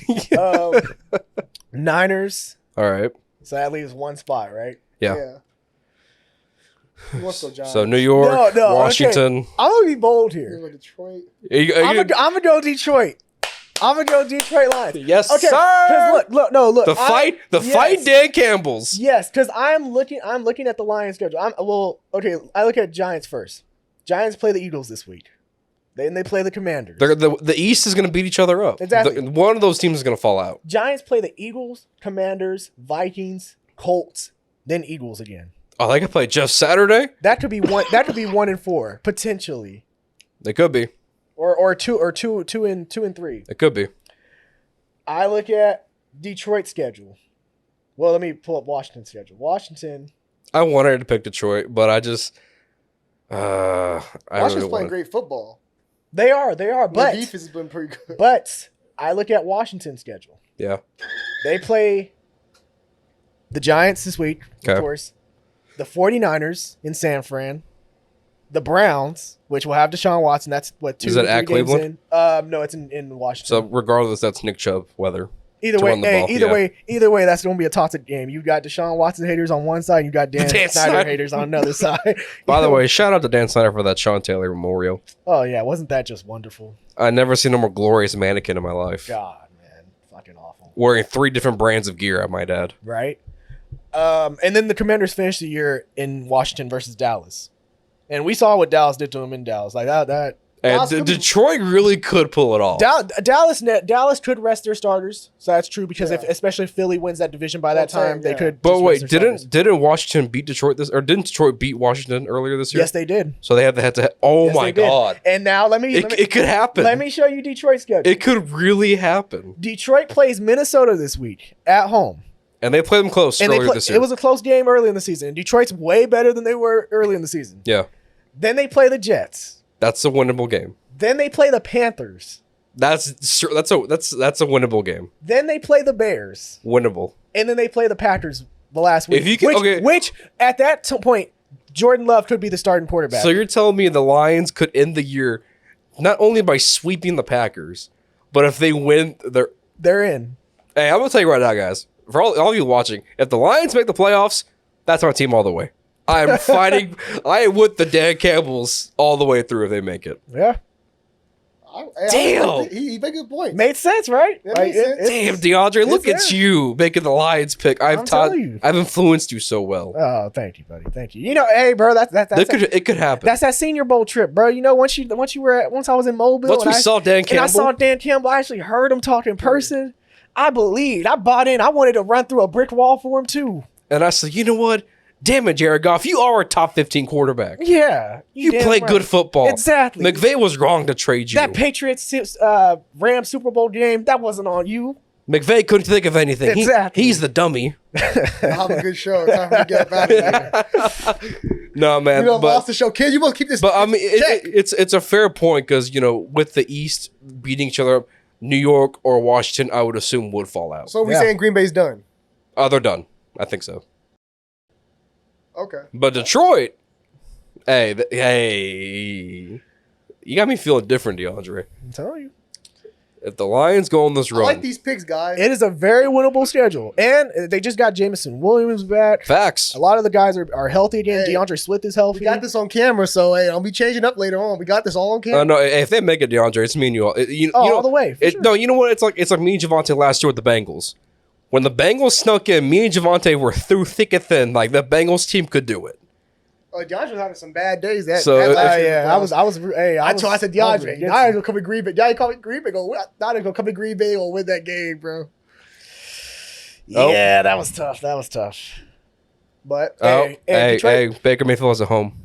Niners. All right. So that leaves one spot, right? Yeah. So New York, Washington. Okay. I'm gonna be bold here. Detroit. I'm gonna go Detroit. I'm gonna go Detroit Lions. Yes, okay, sir. Look. The fight, Dan Campbell's. Yes, because I'm looking at the Lions schedule. I look at Giants first. Giants play the Eagles this week. Then they play the Commanders. The East is going to beat each other up. Exactly. One of those teams is going to fall out. Giants play the Eagles, Commanders, Vikings, Colts, then Eagles again. Oh, they could play just Saturday? That could be 1-4 potentially. They could be. Or two and 3. It could be. I look at Detroit's schedule. Well, let me pull up Washington's schedule. Washington. I wanted to pick Detroit, but I just Washington's playing great football. They are, but the defense has been pretty good. But I look at Washington's schedule. Yeah. They play the Giants this week, of course. The 49ers in San Fran. The Browns, which will have Deshaun Watson. That's what 2 Is that at Cleveland? No, it's in Washington. So regardless, that's Nick Chubb weather. Either way, that's going to be a toxic game. You got Deshaun Watson haters on one side, and you got Dan Snyder haters on another side. By the way, shout out to Dan Snyder for that Sean Taylor memorial. Oh yeah, wasn't that just wonderful? I never seen a more glorious mannequin in my life. God, man, fucking awful. Wearing 3 different brands of gear, I might add. Right. And then the Commanders finished the year in Washington versus Dallas, and we saw what Dallas did to him in Dallas. Like that. And Detroit really could pull it off. Dallas could rest their starters, so that's true because especially if Philly wins that division by that time, they could. But wait, didn't Washington beat Detroit didn't Detroit beat Washington earlier this year? Yes, they did. So they had to. Oh my God! And now it could happen. Let me show you Detroit's schedule. It could really happen. Detroit plays Minnesota this week at home. And they played them close earlier this year. It was a close game early in the season. And Detroit's way better than they were early in the season. Yeah. Then they play the Jets. That's a winnable game. Then they play the Panthers. That's a winnable game. Then they play the Bears. Winnable. And then they play the Packers the last week. If you can, which at that point, Jordan Love could be the starting quarterback. So you're telling me the Lions could end the year not only by sweeping the Packers, but if they win, they're in. Hey, I'm gonna tell you right now, guys. For all of you watching, if the Lions make the playoffs, that's my team all the way. I am fighting. I am with the Dan Campbells all the way through if they make it. Yeah. Damn. He made a good point. Made sense, right? Damn, DeAndre, look at you making the Lions pick. I've influenced you so well. Oh, thank you, buddy. Thank you. You know, hey, bro, it could happen. That's that Senior Bowl trip, bro. You know, once I was in Mobile, once we saw Dan Campbell, and I saw Dan Campbell, I actually heard him talk in person. I believed. I bought in. I wanted to run through a brick wall for him too. And I said, you know what? Damn it, Jared Goff, you are a top 15 quarterback. Yeah. You play good football. Exactly. McVay was wrong to trade you. That Patriots Rams Super Bowl game, that wasn't on you. McVay couldn't think of anything. Exactly. He's the dummy. Have a good show. Time to get up out of here. No, man. You lost the show. Kid, you must keep this. But I mean, it's a fair point because, you know, with the East beating each other up, New York or Washington, I would assume would fall out. So we're saying Green Bay's done? They're done. I think so. Okay. But Detroit, hey, you got me feeling different, DeAndre. I'm telling you. If the Lions go on this I run, like these picks, guys. It is a very winnable schedule. And they just got Jameson Williams back. facts. A lot of the guys are healthy again. Hey, DeAndre Swift is healthy. We got this on camera, so hey, I'll be changing up later on. We got this all on camera. No, if they make it, DeAndre, it's me and you all. all the way. For sure. No, you know what? It's like me and Javante last year with the Bengals. When the Bengals snuck in, me and Javante were through thick and thin. Like the Bengals team could do it. DeAndre's having some bad days. I I said DeAndre. Now he's gonna come to Green Bay. Now call me Green Bay. Now he's gonna come to Green Bay and win that game, bro. Yeah, that was tough. But Hey, Baker Mayfield is at home.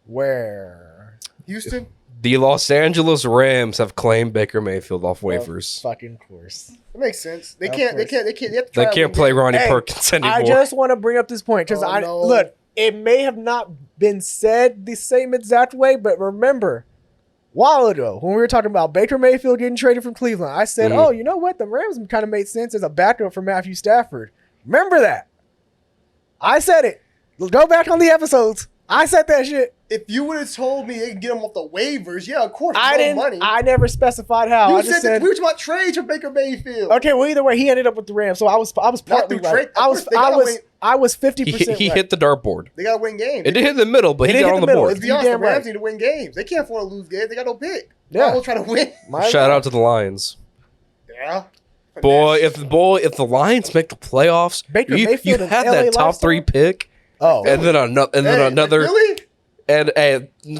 Where? Houston, The Los Angeles Rams have claimed Baker Mayfield off waivers. Fucking course. it makes sense. They Of can't. They course. can't. They can't. They, have to They try can't to play win Ronnie Hey, Perkins anymore. I just want to bring up this point because Oh, no. look, it may have not been said the same exact way, but remember, a while ago when we were talking about Baker Mayfield getting traded from Cleveland, I said, Mhm. "Oh, you know what? The Rams kind of made sense as a backup for Matthew Stafford." Remember that? I said it. Go back on the episodes. I said that shit. If you would have told me they can get him off the waivers, yeah, of course. I didn't. Money. I never specified how. You I just said. we were talking about trades for Baker Mayfield. Okay, well, either way, he ended up with the Rams, so I was partly through right. trade. Of course, they gotta win. I was he 50%. he right. hit the dartboard. They gotta win games. It did hit the middle, but It he did got hit on the the middle. board. Let's be honest, the damn Rams right. need to win games. They can't afford to lose games. They got no pick. Yeah. We'll try to win. Shout out to the Lions. Yeah. Boy, if the Lions make the playoffs, Baker you Mayfield have and LA that top lifestyle? 3 pick, Oh, and then another. Really? And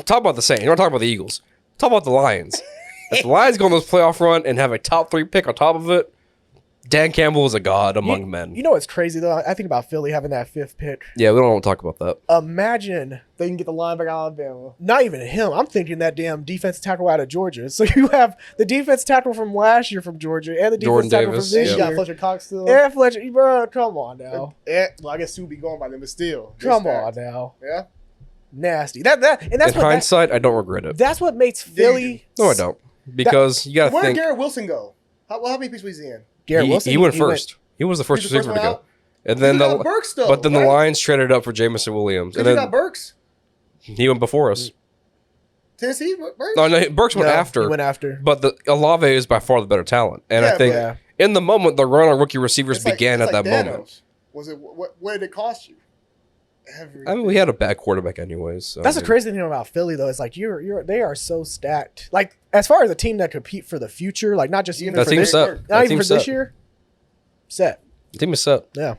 talk about the Saints. You're not talking about the Eagles. Talk about the Lions. If the Lions go on this playoff run and have a top 3 pick on top of it, Dan Campbell is a god among men. You know what's crazy though? I think about Philly having that 5th pick. Yeah, we don't want to talk about that. Imagine They can get the linebacker out of Alabama. not even him. I'm thinking that damn defensive tackle out of Georgia. So you have the defense tackle from last year from Georgia and the defense Jordan tackle Davis, from this You yeah. got year. Fletcher Cox still. Yeah, Fletcher, bro, come on now. Well, I guess Sue be going by them, but still. they're Come on stacked. now. Yeah. Nasty. And that's In what hindsight, I don't regret it. that's what makes Yeah, you Philly. No, I don't. Because you got to Where did think. Garrett Wilson go? How many picks was he in? Garrett He, Wilson. he went first. He was the first He's the first receiver to one go. out? And then You got Burks, though, but then the right? Lions traded up for Jameson Williams. And You then got Burks? he went before us. Tennessee? Burks? No, Burks went No, after. He went after. But Olave is by far the better talent. And I Yeah, think Yeah. in the moment, the run on rookie receivers It's like- began it's at like that Thanos. moment. Was it? What did it cost you? I mean, we had a bad quarterback anyways. So, That's I the mean, crazy thing about Philly though. It's like they are so stacked. Like as far as a team that compete for the future, like not just even That for team's this, set. not That even for team's this set. year. Set. The team is set. Yeah.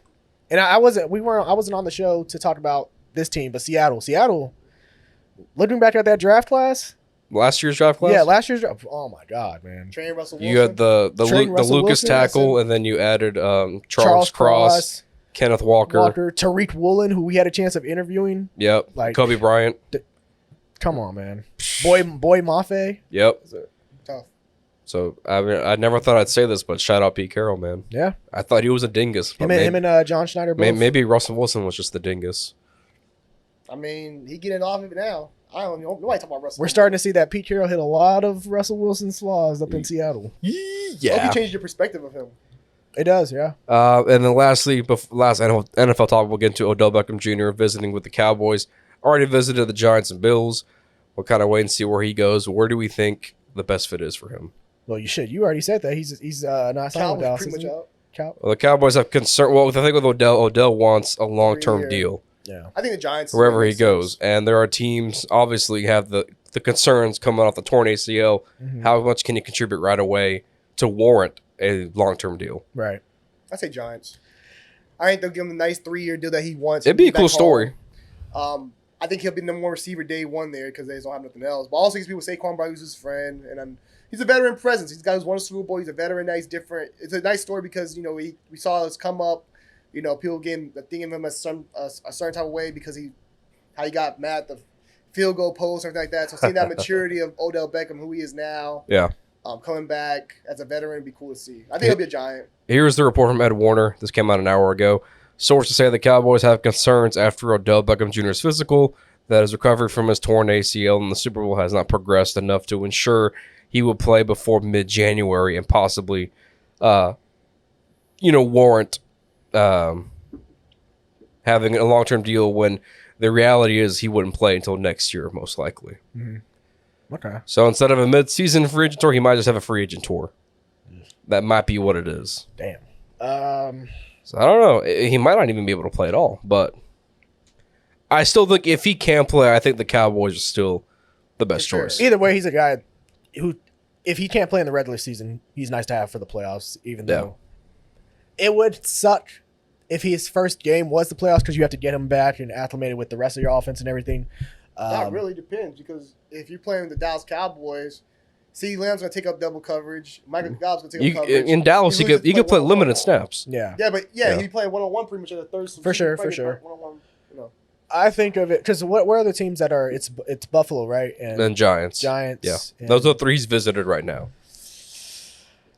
And I wasn't on the show to talk about this team, but Seattle. Looking back at that draft class, Last year's draft class? yeah, last year's draft. Oh my god, man. Train Russell Wilson. You had the Trent Russell Lucas Wilson, tackle, and then you added Charles Cross, Kenneth Walker. Tariq Woolen, who we had a chance of interviewing. Yep. Like- Kobe Bryant. Come on, man. Boy Mafe. Yep. Tough. So I mean, I never thought I'd say this, but shout out Pete Carroll, man. Yeah. I thought he was a dingus. But Him and John Schneider both. maybe Russell Wilson was just the dingus. I mean, he getting off of it now. I don't know. Nobody talking about Russell. We're starting to see that Pete Carroll hit a lot of Russell Wilson's flaws up in Seattle. Hope you changed your perspective of him. It does, yeah. And then lastly, last NFL topic, we'll get into Odell Beckham Jr. visiting with the Cowboys. Already visited the Giants and Bills. We'll kind of wait and see where he goes. Where do we think the best fit is for him? Well, you already said that. He's not signed with Cowboys Dallas. pretty much isn't he? out. Well, the Cowboys have concern. Well, I think with Odell wants a long-term 3 year. deal Yeah. I think the Giants. wherever he goes. And there are teams obviously have the concerns coming off the torn ACL. Mhm. How much can he contribute right away to warrant a long-term deal? Right. I say Giants. I think they'll give him the nice 3-year deal that he wants. It'd be a He'll cool back story. home. I think he'll be number one receiver day one there because they don't have nothing else. But also, these people say Saquon Barkley's his friend, and he's a veteran presence. He's got who's won a Super Bowl. He's a veteran. He's different. It's a nice story because we saw this come up. People getting the thing of him a certain type of way because how he got mad at the field goal post or everything like that. So seeing that maturity of Odell Beckham, who he is now, Yeah. coming back as a veteran, would be cool to see. I think he'll be a Giant. Here's the report from Ed Warner. This came out an hour ago. Sources say the Cowboys have concerns after Odell Beckham Jr.'s physical, that his recovery from his torn ACL in the Super Bowl has not progressed enough to ensure he will play before mid-January and possibly, warrant having a long-term deal when the reality is he wouldn't play until next year, most likely. Okay. So instead of a mid-season free agent tour, he might just have a free agent tour. That might be what it is. Damn. So I don't know. He might not even be able to play at all, but I still think if he can play, I think the Cowboys are still the best For sure. choice. Either way, he's a guy who, if he can't play in the regular season, he's nice to have for the playoffs, even though it would suck if his first game was the playoffs because you have to get him back and acclimated with the rest of your offense and everything. That really depends because if you're playing the Dallas Cowboys, CeeDee Lamb's going to take up double coverage. Michael Gallup's going to take up coverage. In Dallas, he could play limited snaps. Yeah. Yeah, but he'd be playing one-on-one pretty much at the third. For sure. One-on-one, I think of it because where are the teams that are? It's Buffalo, right? And Giants. Yeah. Those are the three he's visited right now.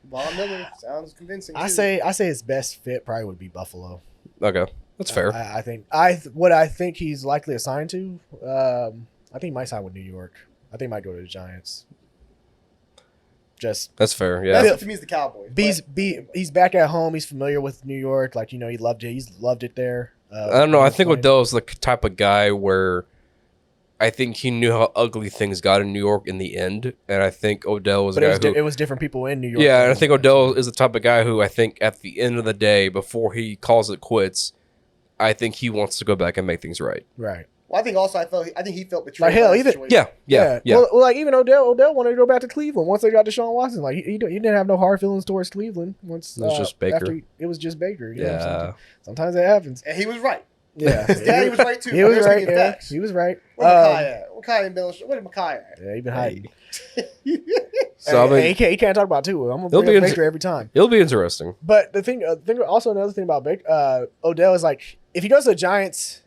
Von Miller sounds convincing. I say his best fit probably would be Buffalo. Okay, that's fair. I think he's likely assigned to. I think he might sign with New York. I think he might go to the Giants. That's fair. Yeah. That's to me is the Cowboys. He's back at home. He's familiar with New York. Like he loved it. He's loved it there. I don't know. I think Odell's the type of guy where I think he knew how ugly things got in New York in the end, and I think Odell was a guy who. It was different people in New York. Yeah, and I think Odell is the type of guy who I think at the end of the day, before he calls it quits, I think he wants to go back and make things right. Right. Well, I think also I think he felt betrayed. Like hell, by the even situation. Yeah. Well, like even Odell wanted to go back to Cleveland once they got Deshaun Watson. Like he didn't have no hard feelings towards Cleveland once. It was just Baker. It was just Baker. Yeah. Sometimes that happens. And he was right. Yeah. His daddy was right too. He was They're right. speaking Yeah. facts. He was right. Where Mekhi at? Mekhi and Bill. Where Mekhi at? Yeah, he been hiding. So I mean, he can't talk about Tua. I'm gonna He'll bring up be Baker every time. it'll be interesting. But the thing, also another thing about Odell is like if he goes to the Giants,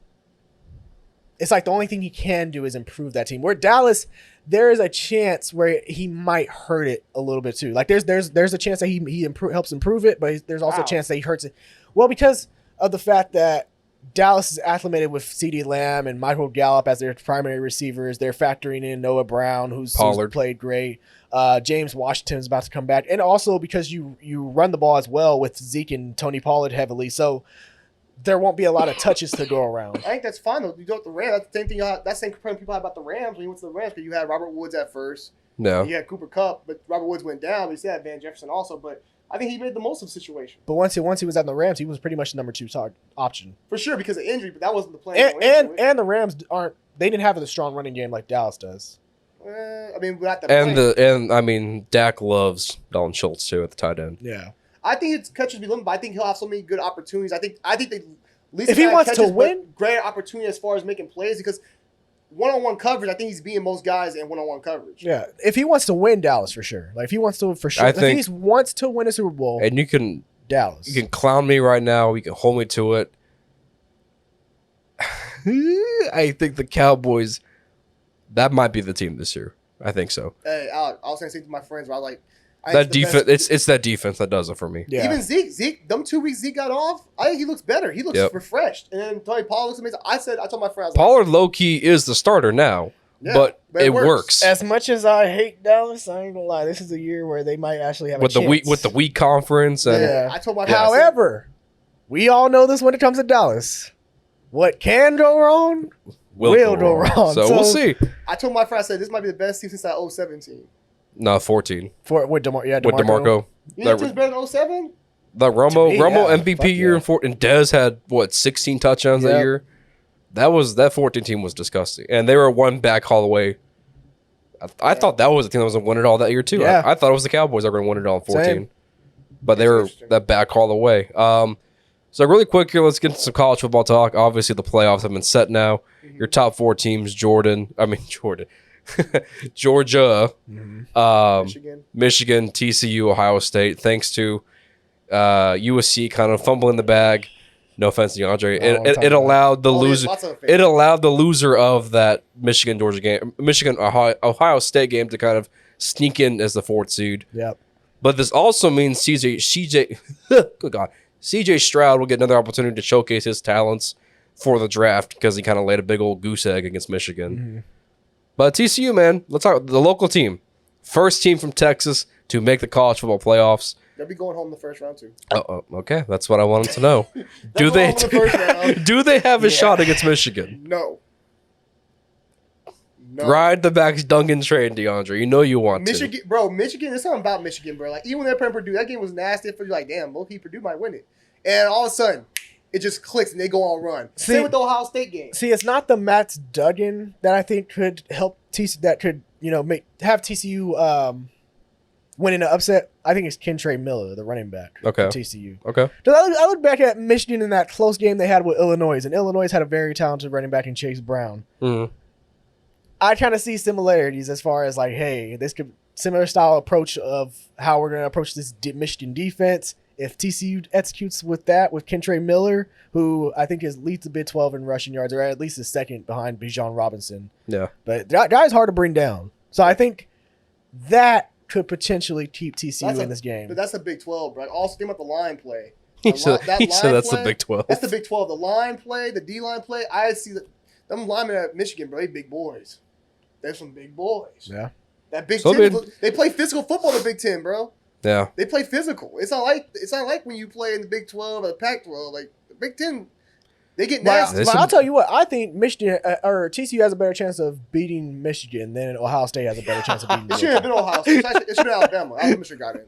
it's like the only thing he can do is improve that team. Where Dallas, there is a chance where he might hurt it a little bit too. Like there's a chance that he helps improve it, but there's also a chance that he hurts it. Well, because of the fact that Dallas is acclimated with CeeDee Lamb and Michael Gallup as their primary receivers. They're factoring in Noah Brown, who's played great. James Washington's about to come back. And also because you run the ball as well with Zeke and Tony Pollard heavily. So there won't be a lot of touches to go around. I think that's fine, though. You go with the Rams. That's the same thing. That's the same complaint people had about the Rams when you went to the Rams. Because you had Robert Woods at first. No. You had Cooper Kupp, but Robert Woods went down. But you still had Van Jefferson also. But I think he made the most of the situation. But once he was at the Rams, he was pretty much the number 2 option. For sure, because of injury, but that wasn't the plan. And the Rams they didn't have a strong running game like Dallas does. I mean, without the and Dak loves Dalton Schultz too at the tight end. Yeah. I think his catches be limited, but I think he'll have so many good opportunities. I think they at least if he wants to win, great opportunity as far as making plays because one-on-one coverage, I think he's beating most guys in one-on-one coverage. Yeah, if he wants to win Dallas for sure, like if he wants to if he wants to win a Super Bowl, and you can clown me right now, you can hold me to it. I think the Cowboys, that might be the team this year. I think so. Hey, I was saying to my friends, where I was like, that defense, it's that defense that does it for me. Yeah. Even Zeke, them 2 weeks Zeke got off, I think he looks better. He looks refreshed. And then Tony Pollard looks amazing. I told my friends, Pollard low key is the starter now, but it works. As much as I hate Dallas, I ain't gonna lie. This is a year where they might actually have with a chance. with the weak conference. And I told my However, we all know this when it comes to Dallas. What can go wrong will go wrong. So we'll see. I told my friend, I said, this might be the best team since that 07 team. No, 14. With DeMarco. With DeMarco. You think it's better than 07? The Romo MVP year and Dez had 16 touchdowns that year. That 14 team was disgusting, and they were one back all the way. I thought that was the team that was going to win it all that year too. Yeah. I thought it was the Cowboys that were going to win it all in 14, Same. but they were that back all the way. So really quick here, let's get into some college football talk. Obviously, the playoffs have been set now. Your top 4 teams: Georgia, Michigan, TCU, Ohio State. Thanks to USC kind of fumbling the bag. No offense to DeAndre. It allowed the loser. It allowed the loser of that Ohio State game to kind of sneak in as the 4th seed. Yep. But this also means CJ Stroud will get another opportunity to showcase his talents for the draft because he kind of laid a big old goose egg against Michigan. Mm-hmm. But TCU, man, let's talk the local team. First team from Texas to make the college football playoffs. They'll be going home the first round too. Oh, okay. That's what I wanted to know. do They'll they go home the first round. do they have a shot against Michigan? No. Ride the Max Duncan train, DeAndre. You know you want Michigan, to. bro. Michigan. There's something about Michigan, bro. Like even when they're playing Purdue, that game was nasty. For you, like damn, low-key Purdue might win it, and all of a sudden, it just clicks and they go on a run. Same with the Ohio State game. See, it's not the Max Duggan that I think could help TCU. That could have TCU winning an upset. I think it's Kentrey Miller, the running back. Okay. For TCU. Okay. I look back at Michigan in that close game they had with Illinois, and Illinois had a very talented running back in Chase Brown. Mm-hmm. I kind of see similarities as far as like, hey, this could similar style approach of how we're going to approach this Michigan defense. If TCU executes with that, with Kentrey Miller, who I think leads the Big 12 in rushing yards, or at least is second behind Bijan Robinson. Yeah. But that guy's hard to bring down. So I think that could potentially keep TCU in this game. But that's the Big 12, bro. Also, think about the line play. He said that's the Big 12. That's the Big 12. The line play, the D-line play, I see them linemen at Michigan, bro, they big boys. They're some big boys. Yeah. That Big 10, they play physical football in the Big 10, bro. Yeah. They play physical. It's not like when you play in the Big 12 or the Pac-12. Like the Big 10, they get nasty. I'll tell you what, I think Michigan or TCU has a better chance of beating Michigan than Ohio State has a better chance of beating It should have been Ohio State. It should have been Alabama. Alabama should have got in.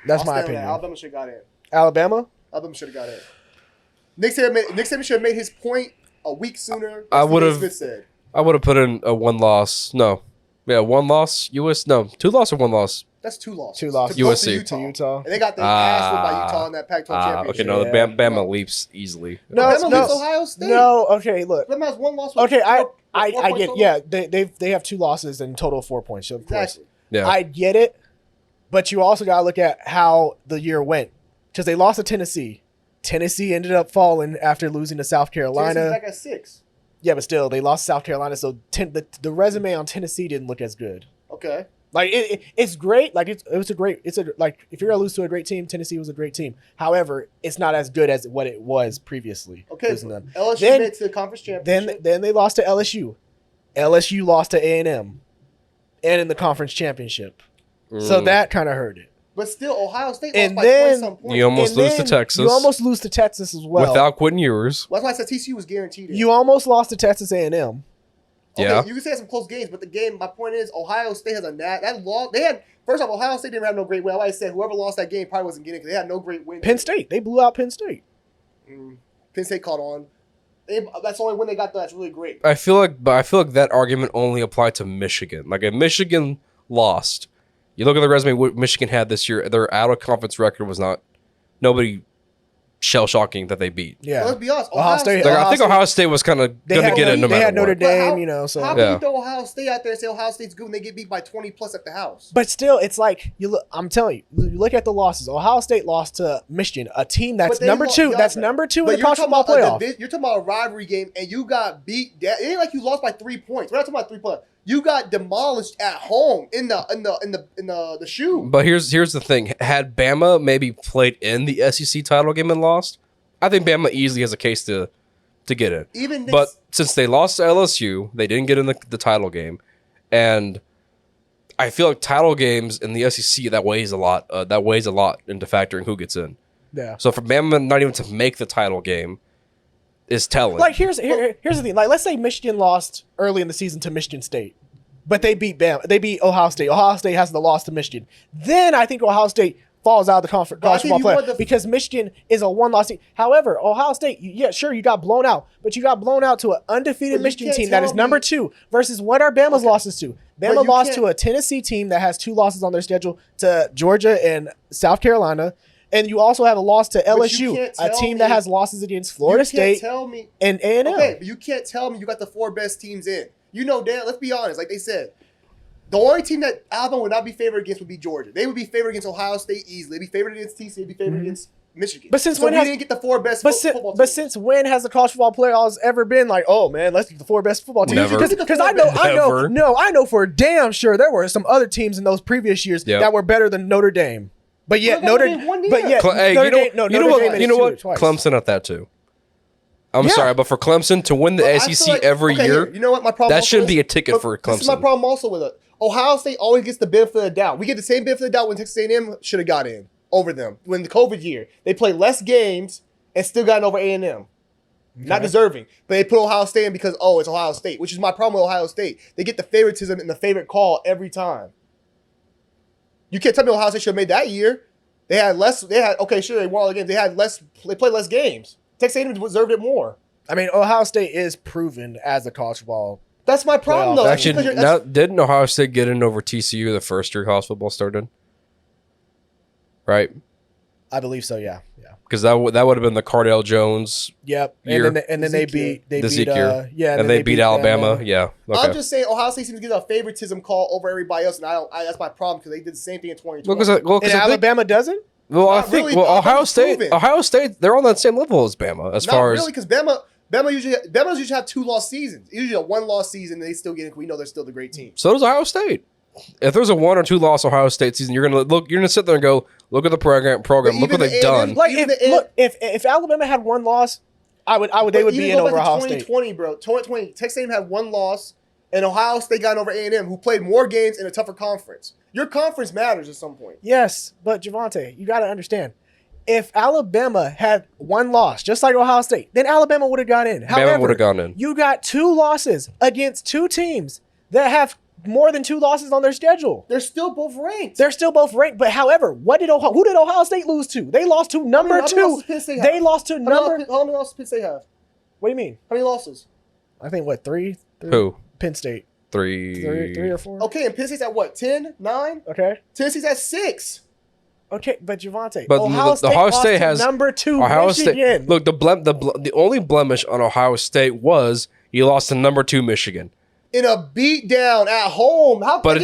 That's my opinion. Alabama should have got in. Alabama should have got in. Nick Saban should have made his point a week sooner. I would have put in a one loss. No. Yeah, one loss. Two loss or one loss? That's two losses. Two losses. USC. To Utah. And they got their ass whipped by Utah in that Pac-12 championship. Okay, no, the Bama leaps easily. Bama leaps Ohio State. No, okay, look. Bama has one loss. Okay, I get, yeah, they have 2 losses and total of 4 points. So of course, yeah, I get it, but you also got to look at how the year went because they lost to Tennessee. Tennessee ended up falling after losing to South Carolina. Tennessee's back at 6. Yeah, but still, they lost to South Carolina, so the resume on Tennessee didn't look as good. Okay. Like it's great. Like if you're gonna lose to a great team, Tennessee was a great team. However, it's not as good as what it was previously. Okay. LSU made it to the conference championship. Then they lost to LSU. LSU lost to A&M, and in the conference championship. So that kind of hurt it. But still, Ohio State And lost by then 20-some points. You almost lose to Texas. You almost lose to Texas as well. Without Quentin Ewers. Well, that's why I said TCU was guaranteed. You almost lost to Texas A&M. Okay, yeah. you can say some close games, but the game. My point is, Ohio State has that loss. They had first off, Ohio State didn't have no great win. Like I said, whoever lost that game probably wasn't getting it because they had no great win. Penn State, they blew out Penn State. Penn State caught on. That's the only win they got. That's really great. I feel like that argument only applied to Michigan. Like if Michigan lost, you look at the resume what Michigan had this year. Their out of conference record was not nobody shell shocking that they beat. Yeah, let's be honest. Ohio State. I think Ohio State was kind of going to get it no matter what. They had Notre Dame, so how can you throw Ohio State out there and say Ohio State's good when they get beat by 20 plus at the house? But still, it's like I'm telling you, look at the losses. Ohio State lost to Michigan, a team that's number 2. That's number 2 in the college football playoff. You're talking about a rivalry game, and you got beat. It ain't like you lost by 3 points. We're not talking about 3 points. You got demolished at home in the shoe. But here's the thing: had Bama maybe played in the SEC title game and lost, I think Bama easily has a case to get in. But since they lost to LSU, they didn't get in the title game, and I feel like title games in the SEC that weighs a lot. That weighs a lot into factoring who gets in. Yeah. So for Bama not even to make the title game is telling. Like here's the thing. Like let's say Michigan lost early in the season to Michigan State, but they beat Bama. They beat Ohio State. Ohio State has the loss to Michigan. Then I think Ohio State falls out of the college football playoff because Michigan is a 1-loss team. However, Ohio State, you got blown out, but you got blown out to an undefeated Michigan team that is number 2 versus what are Bama's losses to? Bama lost to a Tennessee team that has 2 losses on their schedule to Georgia and South Carolina. And you also have a loss to LSU, a team that has losses against Florida State and A&M. Okay, but you can't tell me you got the 4 best teams in. You know, Dan, let's be honest. Like they said, the only team that Alabama would not be favored against would be Georgia. They would be favored against Ohio State easily. They'd be favored against TCU. They'd be favored against Michigan. But since when we didn't get the 4 best football teams? But since when has the college football playoffs ever been like, oh man, let's get the 4 best football teams? Never. Because I know for damn sure there were some other teams in those previous years that were better than Notre Dame. But yet Notre Dame. You know what? Clemson at that too. I'm sorry, but for Clemson to win the SEC every year, you know what my problem? That shouldn't be a ticket for Clemson. This is my problem also with it. Ohio State always gets the benefit of the doubt. We get the same benefit of the doubt when Texas A&M should have got in. over them. When the COVID year, they played less games and still got over A&M. Okay. Not deserving. But they put Ohio State in because, it's Ohio State, which is my problem with Ohio State. They get the favoritism and the favorite call every time. You can't tell me Ohio State should have made that year. They had, they won all the games. They played less games. Texas A&M deserved it more. I mean, Ohio State is proven as a college football. That's my problem, though. Actually, didn't Ohio State get in over TCU the first year college football started? Right? I believe so, yeah. Because that would have been the Cardale Jones. Yep. Year. And then they beat and they beat Alabama. Yeah. Okay. I'm just saying Ohio State seems to get a favoritism call over everybody else, and that's my problem because they did the same thing in 2020. And Alabama doesn't? Well, I think Ohio State, they're on that same level as Bama as far as. Not really, because Bama usually have 2 lost seasons. Usually a 1 loss season, and they still get in. We know they're still the great team. So does Ohio State. If there's a 1 or 2 loss Ohio State season, you're gonna sit there and go, look at the program. Look what they've done. Like if Alabama had 1 loss, they would be in over Ohio State. 2020, bro. 2020, Texas A&M had 1 loss, and Ohio State got over A&M, who played more games in a tougher conference. Your conference matters at some point. Yes, but Javonte, you got to understand. If Alabama had 1 loss, just like Ohio State, then Alabama would have got in. Alabama would have gone in. You got 2 losses against 2 teams that have more than 2 losses on their schedule. They're still both ranked. But however, who did Ohio State lose to? They lost to number 2. They lost to number. How many losses did Penn State have? What do you mean? How many losses? I think 3? Who? Penn State. 3 or 4. Okay, and Penn State's at what? 10, 9. Okay. Tennessee's at 6. Okay, but Javonte, Ohio State has number 2 Ohio Michigan. State. Look, the only blemish on Ohio State was he lost to number 2 Michigan in a beatdown at home. But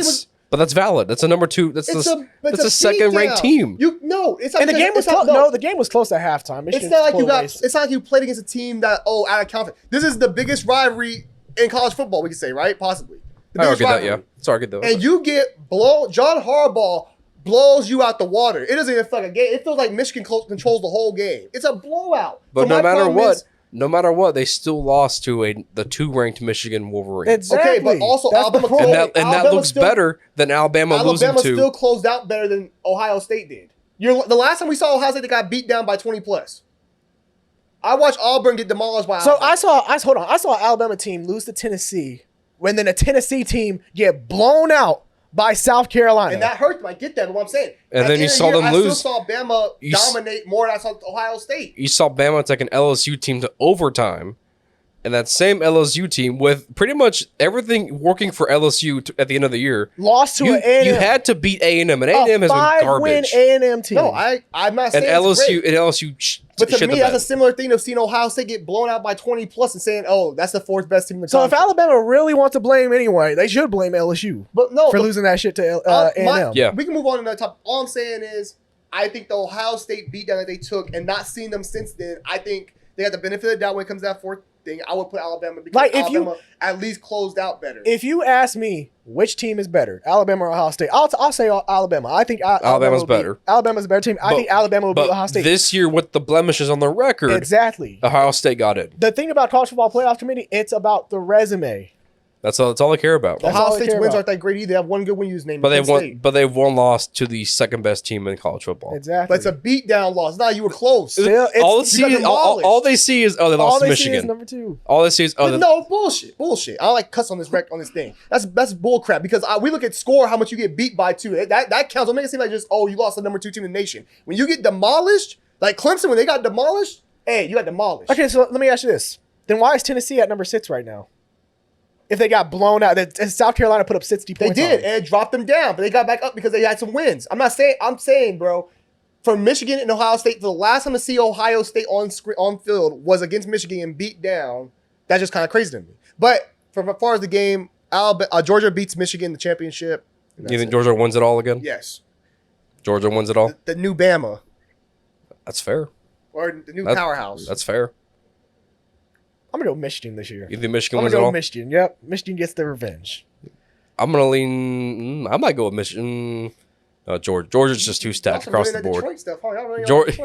that's valid. That's a number 2. That's a second ranked team. And the game was close. No, the game was close at halftime. It's not like you played against a team that out of confidence. This is the biggest rivalry in college football, we could say, right? Possibly. I argue that, yeah. It's argued though. And you get blown. John Harbaugh blows you out the water. It doesn't even feel like a game. It feels like Michigan controls the whole game. It's a blowout. But no matter what, they still lost to the 2-ranked Michigan Wolverines. Exactly. Okay, but also Alabama that looks better than Alabama losing to. Alabama still closed out better than Ohio State did. The last time we saw Ohio State, they got beat down by 20+. I watched Auburn get demolished by Alabama. I saw Alabama team lose to Tennessee, when then a Tennessee team get blown out by South Carolina. And that hurt them. I get that, but what I'm saying. And then you saw them lose. I still saw Bama dominate more than I saw Ohio State. You saw Bama take an LSU team to overtime. And that same LSU team, with pretty much everything working for LSU at the end of the year, lost to an A&M. You had to beat A&M, and A&M has been garbage. 5-win A&M team. No, I'm not saying LSU. But to me, that's a similar thing of seeing Ohio State get blown out by 20+ and saying, "Oh, that's the 4th best team in the conference." So if Alabama really wants to blame anyway, they should blame LSU. For losing that shit to A&M. Yeah, we can move on to another topic. All I'm saying is, I think the Ohio State beatdown that they took and not seeing them since then, I think they got the benefit of the doubt when it comes to that 4th thing. I would put Alabama because Alabama at least closed out better. If you ask me which team is better, Alabama or Ohio State, I'll say Alabama. I think Alabama's better. Alabama's a better team. I think Alabama will beat Ohio State. This year, with the blemishes on the record, exactly, Ohio State got it. The thing about college football playoff committee, it's about the resume. That's all I care about. Ohio State's wins aren't that great either. They have one good win used name. But they've won loss to the second best team in college football. Exactly. But it's a beatdown loss. Now you were close. All they see is they lost to Michigan. Is number 2. All they see is no bullshit. I don't like cuss on this thing. That's bull crap because we look at score how much you get beat by 2. That counts. Don't make it seem like just you lost the number 2 team in the nation. When you get demolished, like Clemson when they got demolished, hey, you got demolished. Okay, so let me ask you this: then why is Tennessee at number 6 right now? If they got blown out, South Carolina put up 60 points. They did, and it dropped them down, but they got back up because they had some wins. I'm saying, bro, for Michigan and Ohio State, for the last time to see Ohio State on field was against Michigan and beat down. That's just kind of crazy to me. But as far as the game, Georgia beats Michigan in the championship. You think Georgia wins it all again? Yes. Georgia wins it all? The new Bama. That's fair. Or the new powerhouse. That's fair. I'm going to go Michigan this year. You think Michigan wins it all? Michigan. Yep. Michigan gets their revenge. I'm going to lean... I might go with Michigan. Georgia's just too stacked across the board.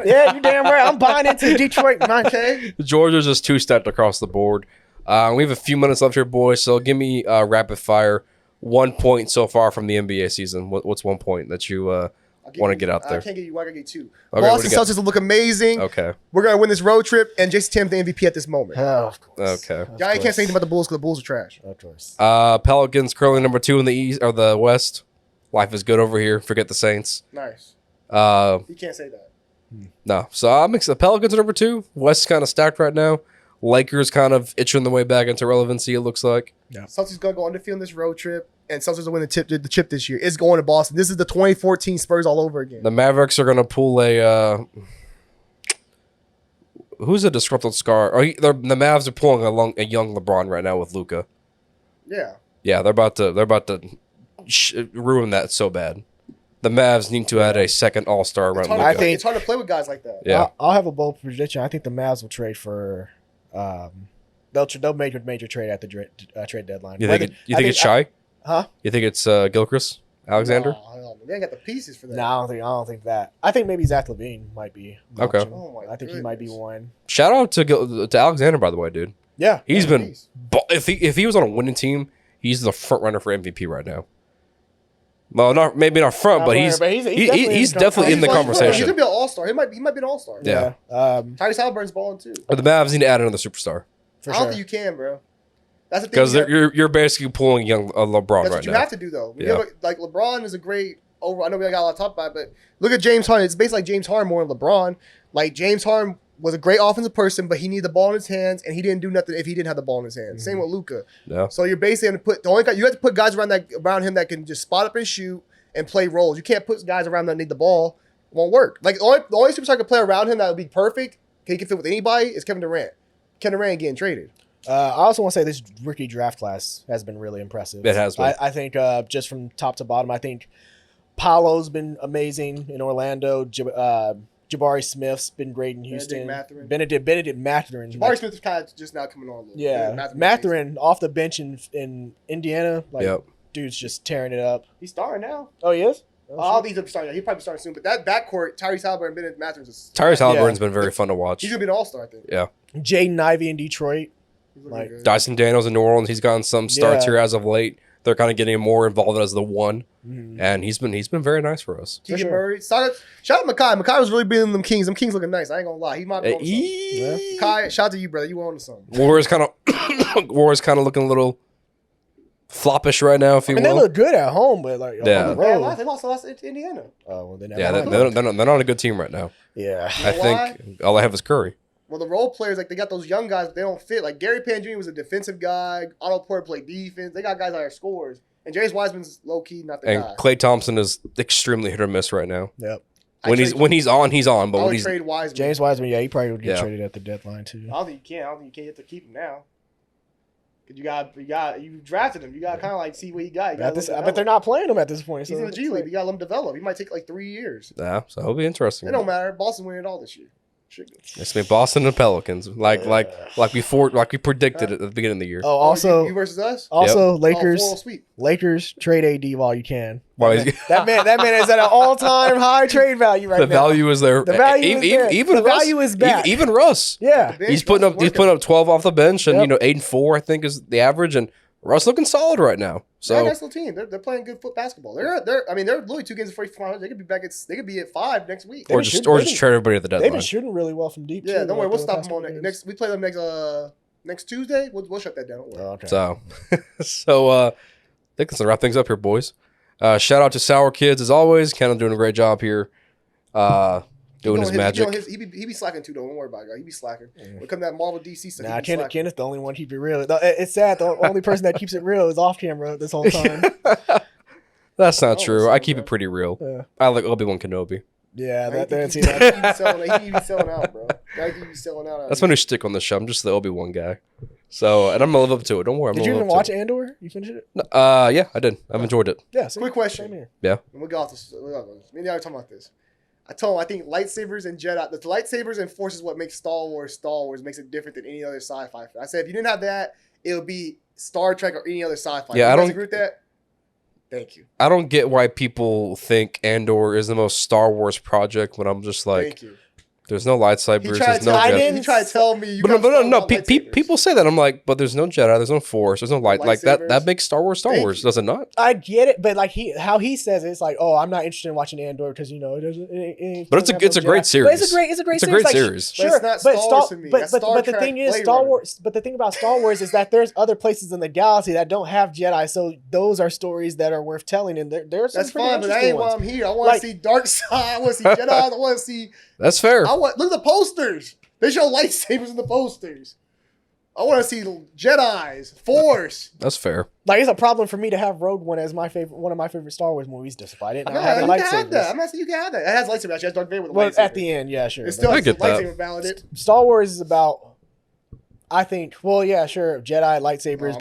Yeah, you're damn right. I'm buying into Detroit, man. Okay. Georgia's just too stacked across the board. We have a few minutes left here, boys, so give me rapid fire. 1 point so far from the NBA season. What's 1 point that you want to get out there? I can't get you. I can get you. Okay, Boston Celtics will look amazing. Okay. We're gonna win this road trip, and Jason Tatum's the MVP at this moment. Oh, of course. Okay. Y'all can't say anything about the Bulls because the Bulls are trash. Of course. Pelicans currently number 2 in the East or the West. Life is good over here. Forget the Saints. Nice. You can't say that. No. So I'm the Pelicans are number 2. West's kind of stacked right now. Lakers kind of itching the way back into relevancy, it looks like. Yeah. Celtics gonna go undefeated in this road trip, and Celtics will win the chip this year. It's going to Boston. This is the 2014 Spurs all over again. The Mavericks are going to pull a who's a disgruntled scar? The Mavs are pulling a young LeBron right now with Luka. Yeah. Yeah, they're about to ruin that so bad. The Mavs need to add a second All-Star around Luka. I think it's hard to play with guys like that. Yeah. I'll have a bold prediction. I think the Mavs will trade for. They'll make a major trade at the trade deadline. You think it's Shy? Huh? You think it's Gilchrist Alexander? No, they ain't got the pieces for that. No, I don't think that. I think maybe Zach LaVine might be. an Okay. option. Oh my I think he might be goodness. one. Shout out to Alexander, by the way, dude. Yeah. He's Yeah, been he's- if he was on a winning team, he's the front runner for MVP right now. Well, maybe not front, but he's definitely in the He's conversation. gonna be an all-star. He might be an all-star. Yeah. Tyrese Halliburton's balling too. But the Mavs need to add another superstar For I don't sure. think you can, bro. That's the thing. because you're basically pulling young LeBron That's right what you now. have to do, though. When Yeah. you have like LeBron is a great over. I know we got a lot to talk about, but look at James Harden. It's basically like James Harden more than LeBron. Like James Harden was a great offensive person, but he needed the ball in his hands, and he didn't do nothing if he didn't have the ball in his hands. Same with Luka. Yeah. So you're basically going to put the only guy you have to put guys around him that can just spot up and shoot and play roles. You can't put guys around that need the ball. It won't work. Like the only superstar can play around him that would be perfect. He can fit with anybody. Is Kevin Durant. Kevin Durant getting traded. I also want to say this rookie draft class has been really impressive. It has been. I think just from top to bottom, I think Paolo's been amazing in Orlando. Jabari Smith's been great in Houston. Benedict Mathurin. Jabari Smith is kind of just now coming on a little. Yeah, Mathurin off the bench in Indiana. Like, Yep. dude's just tearing it up. He's starting now. Oh, he is? All these are starting. He'll probably start soon. But that backcourt, Tyrese Halliburton, Benedict Mathurin is. Tyrese Halliburton's been very fun to watch. He's gonna be an all-star, I think. Yeah. Jaden Ivey in Detroit. He's looking Like, good. Dyson Daniels in New Orleans, he's gotten some starts Yeah. here as of late. They're kind of getting him more involved as the one, Mhm. and he's been very nice for us. Keegan sure. Murray. Shout out Makai. Makai was really beating them Kings. Them Kings looking nice. I ain't gonna lie. He might be on something. Makai, shout out to you, brother. You on to something. Warriors kind of looking a little floppish right now, if you I mean, they will. look good at home, but like Yeah. on the Man, road. they lost to Indiana. Oh, well, then Yeah, they're not a good team right now. yeah. I know why? think all they have is Curry. Well, the role players, like they got those young guys, but they don't fit. Like Gary Payne Jr. was a defensive guy. Otto Porter played defense. They got guys that are scorers. And James Wiseman's low key not the And guy. Klay Thompson is extremely hit or miss right now. Yep. When he's on, he's on. But I when would he's trade Wiseman. James Wiseman, yeah, he probably would get Yeah. traded at the deadline too. I don't think you can. I don't think you can get to keep him now. Cause you drafted him. You got to kind of like see what he got. You gotta let him I bet develop. they're not playing him at this point. He's in the G League. You got to let him develop. He might take like 3 years. yeah, so it'll be interesting. It don't matter. Boston winning it all this year. Shit. It's been Boston and Pelicans, like we predicted at the beginning of the year. Oh, also, you versus us. also Oh, Lakers. full sweep. Lakers trade AD while you can. While that, he's- man, that man is at an all-time high trade value right the now. value is there. The value is there. Even The Russ, value is back. Even Russ. Yeah. Bench He's putting Russ up 12 off the bench, and Yep. 8-4 I think is the average, and Russ looking solid right now. They're a So nice little team. They're playing good basketball. They're literally 2 games before the finals. They could be back. They could be at 5 next week. They've or been just shooting- or they've just been- trade everybody at the They've deadline. been shooting really well from deep. Yeah, too, don't worry. like, We'll the stop past them on couple games. next. We play them next Tuesday. We'll shut that down. Don't worry. Oh, okay. So I think that's gonna wrap things up here, boys. Shout out to Sour Kids as always. Ken doing a great job here. Doing his magic. He be slacking too, though. Don't worry about it, guy. He be slacking. When it comes to that Marvel DC stuff, Nah, he be slacking. Kenneth's the only one keep it real. It's sad. The only person that keeps it real is off camera this whole time. That's not Oh, true. so I keep bad. it pretty real. Yeah. I like Obi-Wan Kenobi. Yeah, He that's be selling out, bro. He be selling out. That's my new shtick on the show. I'm just the Obi-Wan guy. So, and I'm gonna live up to it. Don't worry. I'm Did gonna you live even up watch to Andor? You finished it? it. Yeah, I did. I've enjoyed it. Yeah. See? Quick question. Same here. Yeah. And we got this. Me and you were talking about this. I told him I think lightsabers and Jedi, the lightsabers and Force is what makes Star Wars makes it different than any other sci-fi. I said if you didn't have that, it would be Star Trek or any other sci-fi. Yeah, you I guys don't agree with that. Thank you. I don't get why people think Andor is the most Star Wars project when I'm just like, Thank you. There's no lightsabers. He tried There's no to Jedi. he tried to tell me. But no. People say that. I'm like, but there's no Jedi. There's no Force. There's no light. Like that. That makes Star Wars. Thank Wars, you. does it not? I get it, but like how he says it, it's like, oh, I'm not interested in watching Andor because you know it doesn't. But it's a great series. But it's a great series. Sure, But it's not Star Wars to me. That's Star but the Trek thing is, Blade Star Runner. Wars. But the thing about Star Wars is that there's other places in the galaxy that don't have Jedi, so those are stories that are worth telling, and there's some That's pretty fine, but that interesting ain't why ones. I'm here. I want to see Dark Side. I want to see Jedi. I want to see. That's fair. Look at the posters. They show lightsabers in the posters. I want to see Jedi's, Force. That's fair. Like it's a problem for me to have Rogue One as one of my favorite Star Wars movies, despite it. Okay, Not having you can have that. lightsabers. I'm not saying you can have that. It has lightsaber. Actually, it has Darth Vader with a Well, lightsaber. at the end, yeah, sure. It's but still I get that. lightsaber balanced. Star Wars is about, I think. Well, yeah, sure, Jedi lightsabers,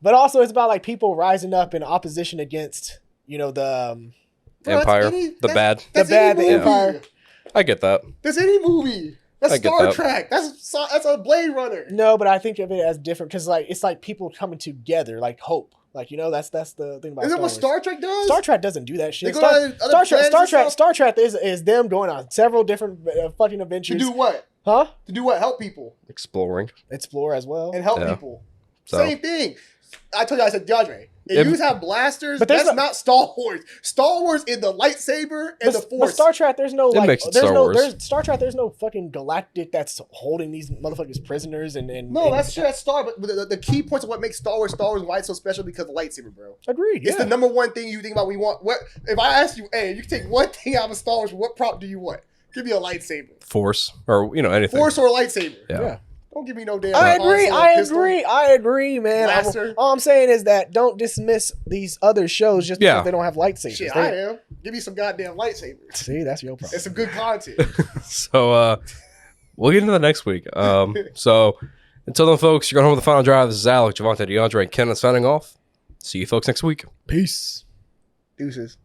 but also it's about like people rising up in opposition against, you know, the Empire, the bad. The Empire. I get that. That's any movie. That's I get Star that. Trek. That's a Blade Runner. No, but I think of it as different because like it's like people coming together, like hope. Like you know, that's the thing about. Isn't that what Wars. Star Trek does? Star Trek doesn't do that They shit. go to other planets and stuff? Star Trek is them going on several different fucking To adventures. do what? Huh? To do what? Help people Exploring. Explore as well. and help Yeah. people. So- Same thing. I told you, I said, DeAndre, if you have blasters, But there's that's a- not Star Wars. Star Wars is the lightsaber and the But Force. Star Trek, there's no It like, makes it there's Star no, Wars. there's Star Trek. There's no fucking galactic that's holding these motherfuckers prisoners and No, that's true. That's Star. But the key points of what makes Star Wars why it's so special because of the lightsaber, bro. agreed. It's Yeah. the number one thing you think about when you want. What if I ask you, hey, you can take one thing out of Star Wars, what prop do you want? Give me a lightsaber, Force, or anything. Force or a lightsaber. Yeah. Yeah. Don't give me no damn. I agree. console, I pistol. agree. I agree, man. Blaster. All I'm saying is that don't dismiss these other shows just because Yeah. they don't have lightsabers. Shit, They- I am. Give me some goddamn lightsabers See, that's your problem. and some good content. So we'll get into the next week. So until then, folks, you're going home with the final drive. This is Alec, Javante, DeAndre, and Kenneth signing off. See you folks next week. Peace. Deuces.